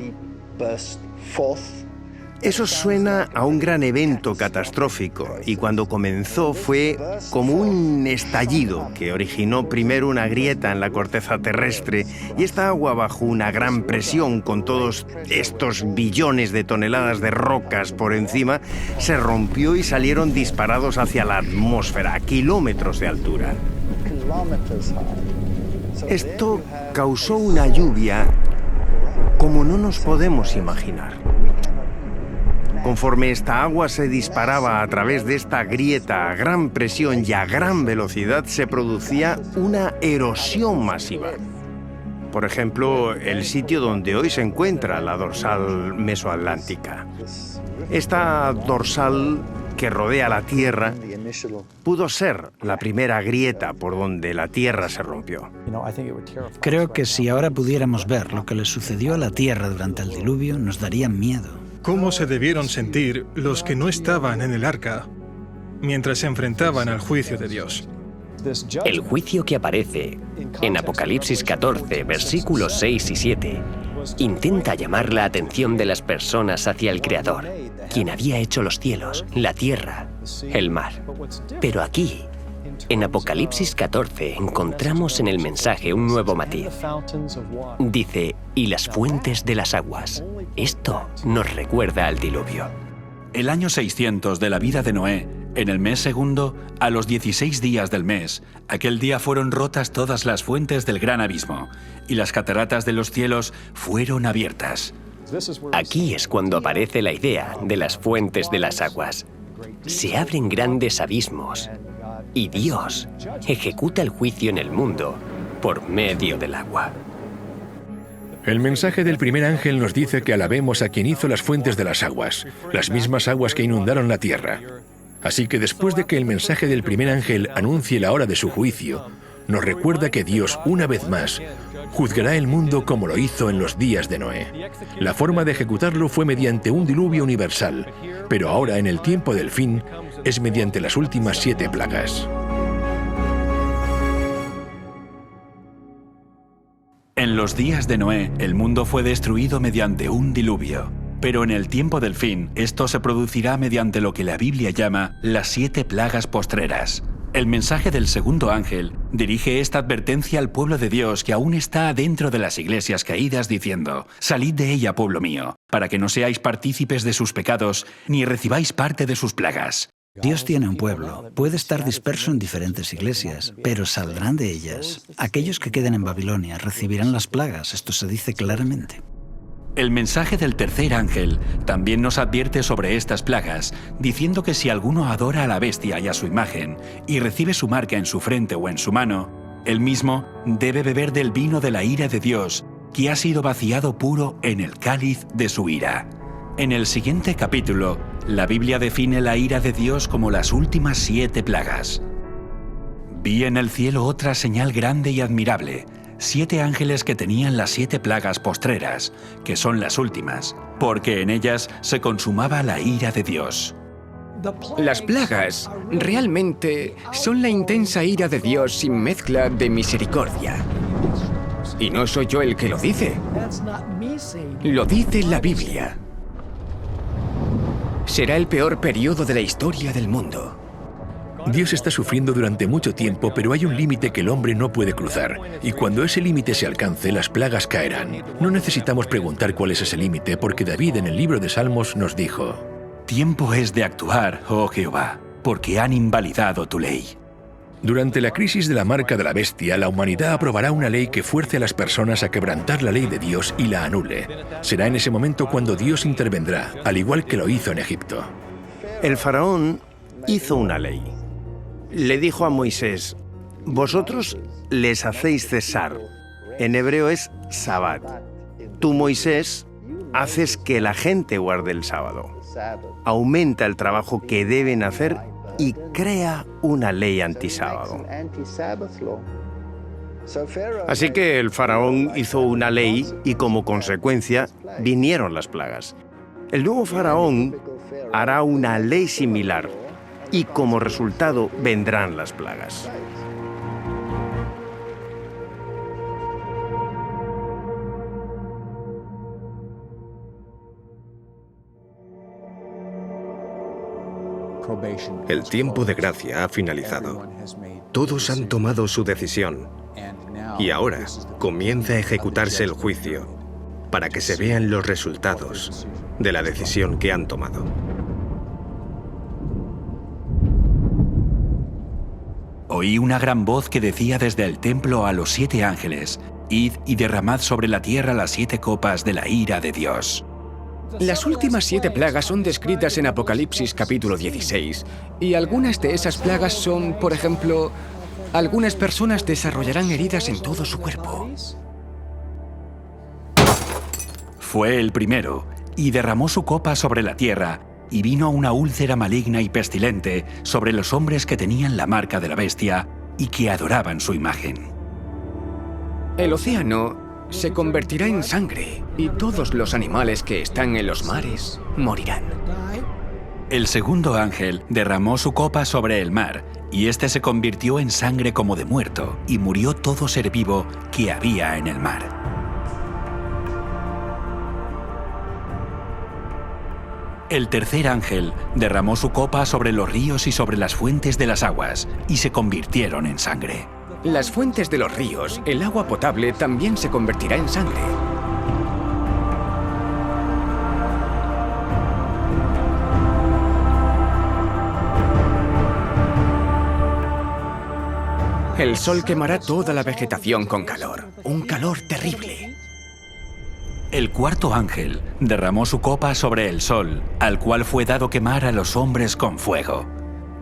Eso suena a un gran evento catastrófico, y cuando comenzó fue como un estallido que originó primero una grieta en la corteza terrestre, y esta agua bajo una gran presión con todos estos billones de toneladas de rocas por encima, se rompió y salieron disparados hacia la atmósfera a kilómetros de altura. Esto causó una lluvia como no nos podemos imaginar. Conforme esta agua se disparaba a través de esta grieta a gran presión y a gran velocidad, se producía una erosión masiva. Por ejemplo, el sitio donde hoy se encuentra la dorsal mesoatlántica. Esta dorsal que rodea la Tierra pudo ser la primera grieta por donde la Tierra se rompió. Creo que si ahora pudiéramos ver lo que le sucedió a la Tierra durante el diluvio, nos daría miedo. ¿Cómo se debieron sentir los que no estaban en el arca mientras se enfrentaban al juicio de Dios? El juicio que aparece en Apocalipsis 14, versículos 6 y 7, intenta llamar la atención de las personas hacia el Creador, quien había hecho los cielos, la tierra, el mar. Pero aquí, en Apocalipsis 14, encontramos en el mensaje un nuevo matiz. Dice, y las fuentes de las aguas. Esto nos recuerda al diluvio. El año 600 de la vida de Noé, en el mes segundo, a los 16 días del mes, aquel día fueron rotas todas las fuentes del gran abismo, y las cataratas de los cielos fueron abiertas. Aquí es cuando aparece la idea de las fuentes de las aguas. Se abren grandes abismos, y Dios ejecuta el juicio en el mundo por medio del agua. El mensaje del primer ángel nos dice que alabemos a quien hizo las fuentes de las mismas aguas que inundaron la tierra. Así que después de que el mensaje del primer ángel anuncie la hora de su juicio, nos recuerda que Dios, una vez más, juzgará el mundo como lo hizo en los días de Noé. La forma de ejecutarlo fue mediante un diluvio universal, pero ahora, en el tiempo del fin, es mediante las últimas 7 plagas. En los días de Noé, el mundo fue destruido mediante un diluvio. Pero en el tiempo del fin, esto se producirá mediante lo que la Biblia llama las 7 plagas postreras. El mensaje del segundo ángel dirige esta advertencia al pueblo de Dios que aún está dentro de las iglesias caídas, diciendo: «Salid de ella, pueblo mío, para que no seáis partícipes de sus pecados, ni recibáis parte de sus plagas. Dios tiene un pueblo. Puede estar disperso en diferentes iglesias, pero saldrán de ellas. Aquellos que queden en Babilonia recibirán las plagas. Esto se dice claramente. El mensaje del tercer ángel también nos advierte sobre estas plagas, diciendo que si alguno adora a la bestia y a su imagen, y recibe su marca en su frente o en su mano, él mismo debe beber del vino de la ira de Dios, que ha sido vaciado puro en el cáliz de su ira. En el siguiente capítulo, la Biblia define la ira de Dios como las últimas 7 plagas. Vi en el cielo otra señal grande y admirable, 7 ángeles que tenían las 7 plagas postreras, que son las últimas, porque en ellas se consumaba la ira de Dios. Las plagas realmente son la intensa ira de Dios sin mezcla de misericordia. Y no soy yo el que lo dice. Lo dice la Biblia. Será el peor periodo de la historia del mundo. Dios está sufriendo durante mucho tiempo, pero hay un límite que el hombre no puede cruzar. Y cuando ese límite se alcance, las plagas caerán. No necesitamos preguntar cuál es ese límite, porque David en el libro de Salmos nos dijo: Tiempo es de actuar, oh Jehová, porque han invalidado tu ley. Durante la crisis de la marca de la bestia, la humanidad aprobará una ley que fuerce a las personas a quebrantar la ley de Dios y la anule. Será en ese momento cuando Dios intervendrá, al igual que lo hizo en Egipto. El faraón hizo una ley. Le dijo a Moisés: vosotros les hacéis cesar. En hebreo es Sabbat. Tú, Moisés, haces que la gente guarde el sábado. Aumenta el trabajo que deben hacer y crea una ley antisábado. Así que el faraón hizo una ley y como consecuencia vinieron las plagas. El nuevo faraón hará una ley similar y como resultado vendrán las plagas. El tiempo de gracia ha finalizado. Todos han tomado su decisión. Y ahora comienza a ejecutarse el juicio para que se vean los resultados de la decisión que han tomado. Oí una gran voz que decía desde el templo a los 7 ángeles: Id y derramad sobre la tierra las 7 copas de la ira de Dios. Las últimas 7 plagas son descritas en Apocalipsis capítulo 16, y algunas de esas plagas son, por ejemplo, algunas personas desarrollarán heridas en todo su cuerpo. Fue el primero, y derramó su copa sobre la tierra, y vino una úlcera maligna y pestilente sobre los hombres que tenían la marca de la bestia y que adoraban su imagen. El océano se convertirá en sangre, y todos los animales que están en los mares morirán. El segundo ángel derramó su copa sobre el mar, y éste se convirtió en sangre como de muerto, y murió todo ser vivo que había en el mar. El tercer ángel derramó su copa sobre los ríos y sobre las fuentes de las aguas, y se convirtieron en sangre. Las fuentes de los ríos, el agua potable también se convertirá en sangre. El sol quemará toda la vegetación con calor, un calor terrible. El cuarto ángel derramó su copa sobre el sol, al cual fue dado quemar a los hombres con fuego.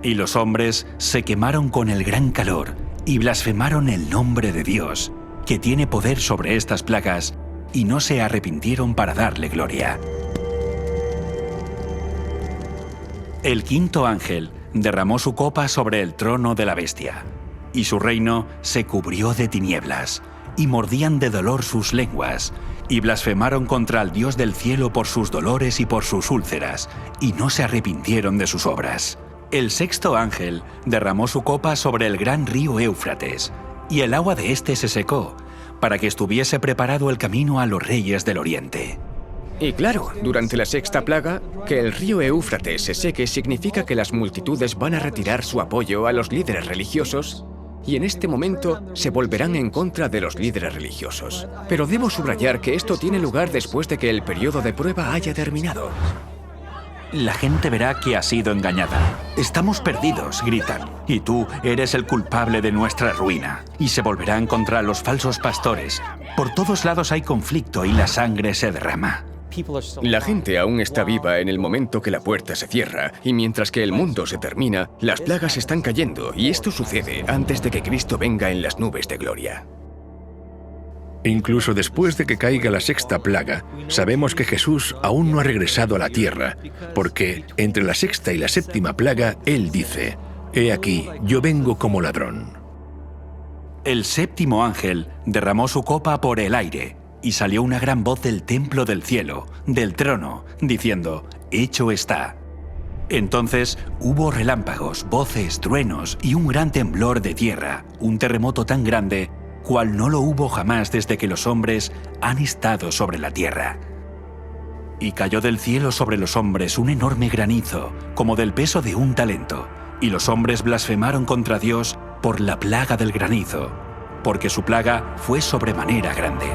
Y los hombres se quemaron con el gran calor, y blasfemaron el nombre de Dios, que tiene poder sobre estas plagas, y no se arrepintieron para darle gloria. El quinto ángel derramó su copa sobre el trono de la bestia, y su reino se cubrió de tinieblas, y mordían de dolor sus lenguas, y blasfemaron contra el Dios del cielo por sus dolores y por sus úlceras, y no se arrepintieron de sus obras. El sexto ángel derramó su copa sobre el gran río Éufrates, y el agua de éste se secó, para que estuviese preparado el camino a los reyes del oriente. Y claro, durante la sexta plaga, que el río Éufrates se seque significa que las multitudes van a retirar su apoyo a los líderes religiosos, y en este momento se volverán en contra de los líderes religiosos. Pero debo subrayar que esto tiene lugar después de que el periodo de prueba haya terminado. La gente verá que ha sido engañada. Estamos perdidos, gritan. Y tú eres el culpable de nuestra ruina. Y se volverán contra los falsos pastores. Por todos lados hay conflicto y la sangre se derrama. La gente aún está viva en el momento que la puerta se cierra, y mientras que el mundo se termina, las plagas están cayendo, y esto sucede antes de que Cristo venga en las nubes de gloria. Incluso después de que caiga la sexta plaga, sabemos que Jesús aún no ha regresado a la tierra, porque entre la sexta y la séptima plaga, Él dice: «He aquí, yo vengo como ladrón». El séptimo ángel derramó su copa por el aire, y salió una gran voz del templo del cielo, del trono, diciendo: «Hecho está». Entonces hubo relámpagos, voces, truenos y un gran temblor de tierra, un terremoto tan grande cual no lo hubo jamás desde que los hombres han estado sobre la tierra. Y cayó del cielo sobre los hombres un enorme granizo, como del peso de un talento, y los hombres blasfemaron contra Dios por la plaga del granizo, porque su plaga fue sobremanera grande.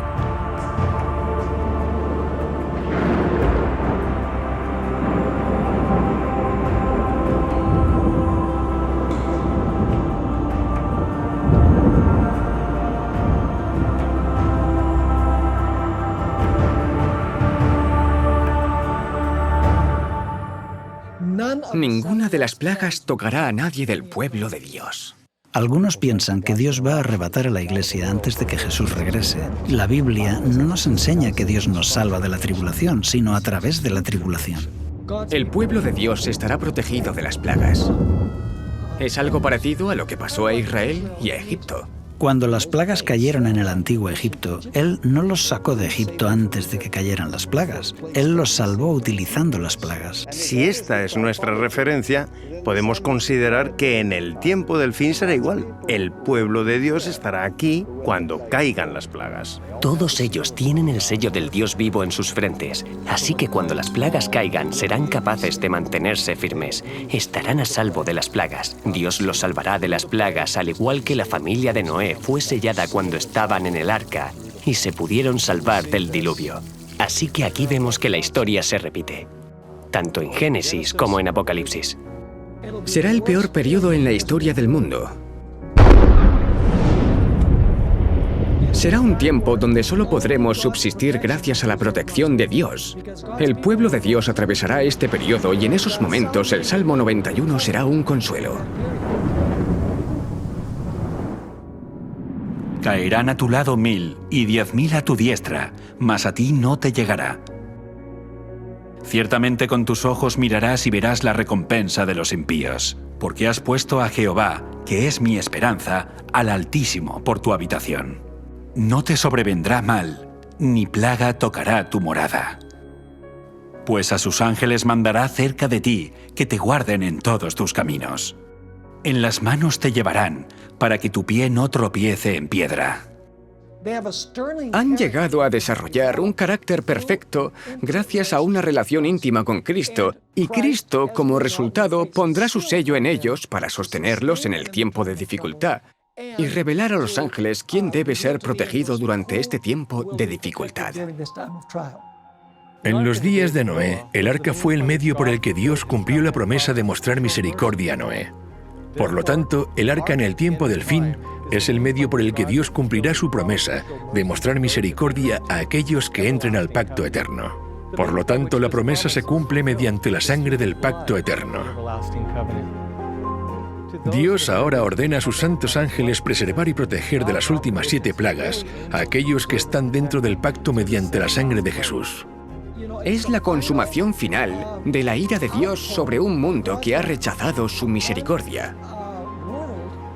Ninguna de las plagas tocará a nadie del pueblo de Dios. Algunos piensan que Dios va a arrebatar a la Iglesia antes de que Jesús regrese. La Biblia no nos enseña que Dios nos salva de la tribulación, sino a través de la tribulación. El pueblo de Dios estará protegido de las plagas. Es algo parecido a lo que pasó a Israel y a Egipto. Cuando las plagas cayeron en el antiguo Egipto, Él no los sacó de Egipto antes de que cayeran las plagas. Él los salvó utilizando las plagas. Si esta es nuestra referencia, podemos considerar que en el tiempo del fin será igual. El pueblo de Dios estará aquí cuando caigan las plagas. Todos ellos tienen el sello del Dios vivo en sus frentes, así que cuando las plagas caigan serán capaces de mantenerse firmes. Estarán a salvo de las plagas. Dios los salvará de las plagas, al igual que la familia de Noé fue sellada cuando estaban en el arca y se pudieron salvar del diluvio. Así que aquí vemos que la historia se repite, tanto en Génesis como en Apocalipsis. Será el peor periodo en la historia del mundo. Será un tiempo donde solo podremos subsistir gracias a la protección de Dios. El pueblo de Dios atravesará este periodo y en esos momentos el Salmo 91 será un consuelo. Caerán a tu lado 1000 y 10.000 a tu diestra, mas a ti no te llegará. Ciertamente con tus ojos mirarás y verás la recompensa de los impíos, porque has puesto a Jehová, que es mi esperanza, al Altísimo por tu habitación. No te sobrevendrá mal, ni plaga tocará tu morada. Pues a sus ángeles mandará cerca de ti, que te guarden en todos tus caminos. En las manos te llevarán, para que tu pie no tropiece en piedra. Han llegado a desarrollar un carácter perfecto gracias a una relación íntima con Cristo, y Cristo, como resultado, pondrá su sello en ellos para sostenerlos en el tiempo de dificultad y revelar a los ángeles quién debe ser protegido durante este tiempo de dificultad. En los días de Noé, el arca fue el medio por el que Dios cumplió la promesa de mostrar misericordia a Noé. Por lo tanto, el arca en el tiempo del fin es el medio por el que Dios cumplirá su promesa de mostrar misericordia a aquellos que entren al pacto eterno. Por lo tanto, la promesa se cumple mediante la sangre del pacto eterno. Dios ahora ordena a sus santos ángeles preservar y proteger de las últimas 7 plagas a aquellos que están dentro del pacto mediante la sangre de Jesús. Es la consumación final de la ira de Dios sobre un mundo que ha rechazado su misericordia,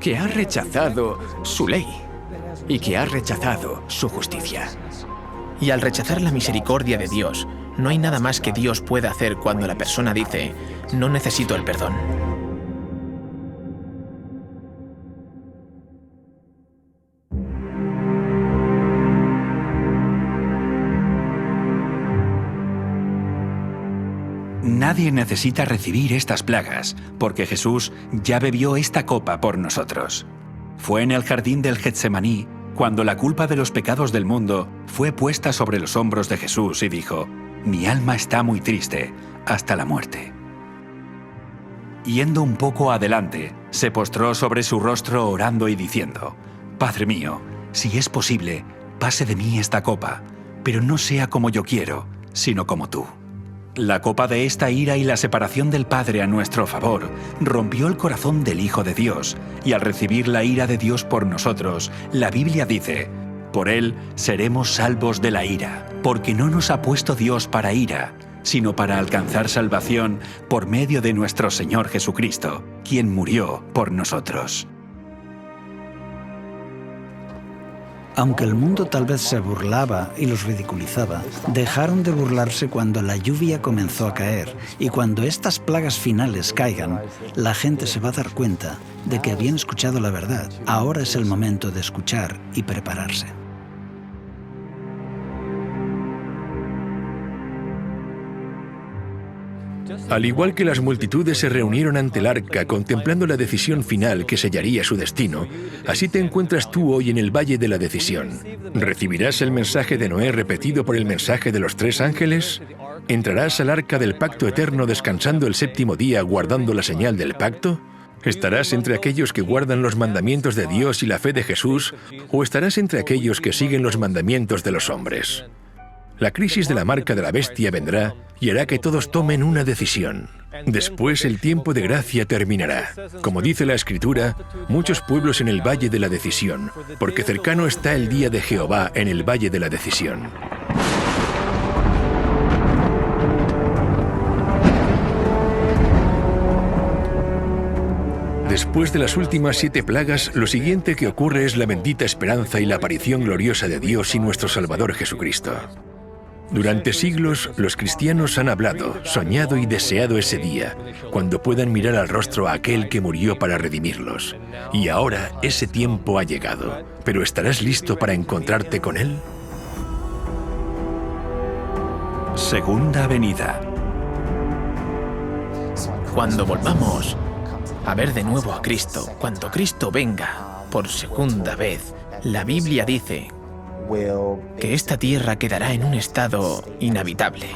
que ha rechazado su ley y que ha rechazado su justicia. Y al rechazar la misericordia de Dios, no hay nada más que Dios pueda hacer cuando la persona dice: no necesito el perdón. Nadie necesita recibir estas plagas, porque Jesús ya bebió esta copa por nosotros. Fue en el jardín del Getsemaní cuando la culpa de los pecados del mundo fue puesta sobre los hombros de Jesús y dijo: mi alma está muy triste, hasta la muerte. Yendo un poco adelante, se postró sobre su rostro orando y diciendo: Padre mío, si es posible, pase de mí esta copa, pero no sea como yo quiero, sino como tú. La copa de esta ira y la separación del Padre a nuestro favor rompió el corazón del Hijo de Dios, y al recibir la ira de Dios por nosotros, la Biblia dice: por él seremos salvos de la ira, porque no nos ha puesto Dios para ira, sino para alcanzar salvación por medio de nuestro Señor Jesucristo, quien murió por nosotros. Aunque el mundo tal vez se burlaba y los ridiculizaba, dejaron de burlarse cuando la lluvia comenzó a caer, y cuando estas plagas finales caigan, la gente se va a dar cuenta de que habían escuchado la verdad. Ahora es el momento de escuchar y prepararse. Al igual que las multitudes se reunieron ante el arca contemplando la decisión final que sellaría su destino, así te encuentras tú hoy en el valle de la decisión. ¿Recibirás el mensaje de Noé repetido por el mensaje de los 3 ángeles? ¿Entrarás al arca del pacto eterno descansando el 7º día guardando la señal del pacto? ¿Estarás entre aquellos que guardan los mandamientos de Dios y la fe de Jesús, o estarás entre aquellos que siguen los mandamientos de los hombres? La crisis de la marca de la bestia vendrá y hará que todos tomen una decisión. Después el tiempo de gracia terminará. Como dice la Escritura, muchos pueblos en el valle de la decisión, porque cercano está el día de Jehová en el valle de la decisión. Después de las últimas 7 plagas, lo siguiente que ocurre es la bendita esperanza y la aparición gloriosa de Dios y nuestro Salvador Jesucristo. Durante siglos, los cristianos han hablado, soñado y deseado ese día, cuando puedan mirar al rostro a aquel que murió para redimirlos. Y ahora ese tiempo ha llegado. ¿Pero estarás listo para encontrarte con Él? Segunda venida. Cuando volvamos a ver de nuevo a Cristo, cuando Cristo venga por segunda vez, la Biblia dice que esta tierra quedará en un estado inhabitable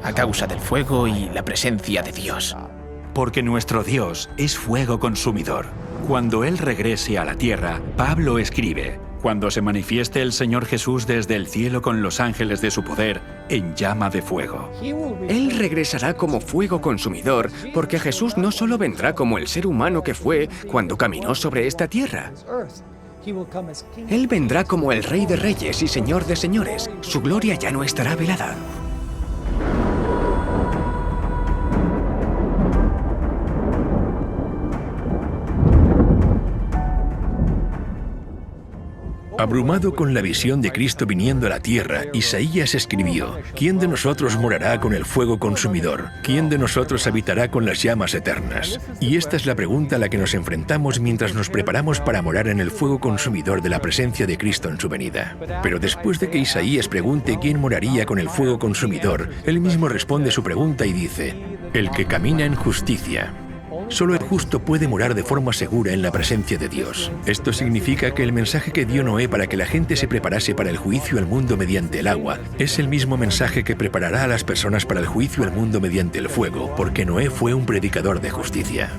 a causa del fuego y la presencia de Dios. Porque nuestro Dios es fuego consumidor. Cuando Él regrese a la tierra, Pablo escribe: cuando se manifieste el Señor Jesús desde el cielo con los ángeles de su poder en llama de fuego. Él regresará como fuego consumidor, porque Jesús no solo vendrá como el ser humano que fue cuando caminó sobre esta tierra. Él vendrá como el Rey de Reyes y Señor de Señores. Su gloria ya no estará velada. Abrumado con la visión de Cristo viniendo a la tierra, Isaías escribió: ¿quién de nosotros morará con el fuego consumidor? ¿Quién de nosotros habitará con las llamas eternas? Y esta es la pregunta a la que nos enfrentamos mientras nos preparamos para morar en el fuego consumidor de la presencia de Cristo en su venida. Pero después de que Isaías pregunte quién moraría con el fuego consumidor, él mismo responde su pregunta y dice: el que camina en justicia. Solo el justo puede morar de forma segura en la presencia de Dios. Esto significa que el mensaje que dio Noé para que la gente se preparase para el juicio al mundo mediante el agua es el mismo mensaje que preparará a las personas para el juicio al mundo mediante el fuego, porque Noé fue un predicador de justicia.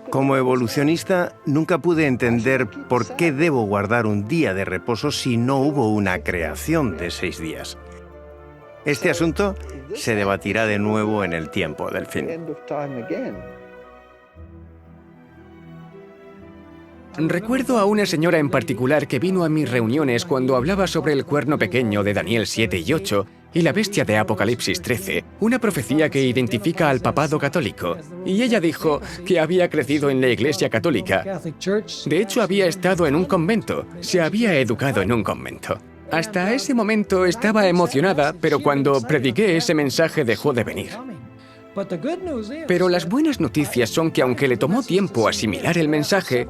Como evolucionista, nunca pude entender por qué debo guardar un día de reposo si no hubo una creación de 6 días. Este asunto se debatirá de nuevo en el tiempo del fin. Recuerdo a una señora en particular que vino a mis reuniones cuando hablaba sobre el cuerno pequeño de Daniel 7 y 8 y la bestia de Apocalipsis 13, una profecía que identifica al papado católico. Y ella dijo que había crecido en la Iglesia Católica. De hecho, había estado en un convento, se había educado en un convento. Hasta ese momento estaba emocionada, pero cuando prediqué ese mensaje dejó de venir. Pero las buenas noticias son que aunque le tomó tiempo asimilar el mensaje,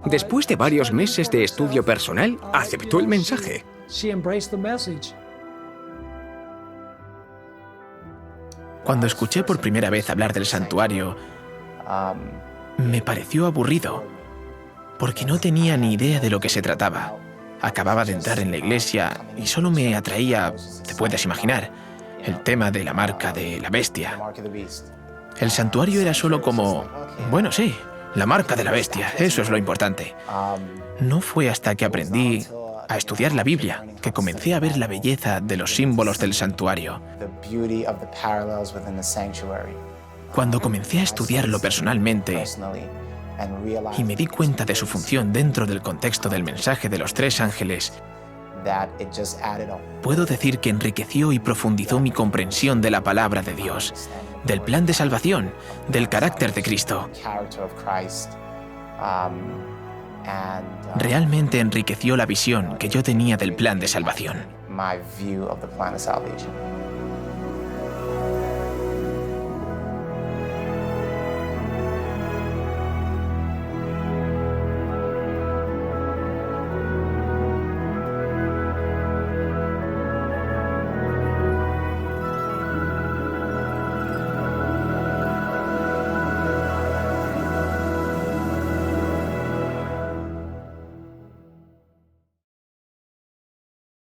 después de varios meses de estudio personal, aceptó el mensaje. Cuando escuché por primera vez hablar del santuario, me pareció aburrido, porque no tenía ni idea de lo que se trataba. Acababa de entrar en la iglesia y solo me atraía, te puedes imaginar, el tema de la marca de la bestia. El santuario era solo como, bueno, sí, la marca de la bestia, eso es lo importante. No fue hasta que aprendí a estudiar la Biblia que comencé a ver la belleza de los símbolos del santuario. Cuando comencé a estudiarlo personalmente y me di cuenta de su función dentro del contexto del mensaje de los 3 ángeles, puedo decir que enriqueció y profundizó mi comprensión de la palabra de Dios, del plan de salvación, del carácter de Cristo. Realmente enriqueció la visión que yo tenía del plan de salvación. my view of the plan of salvation.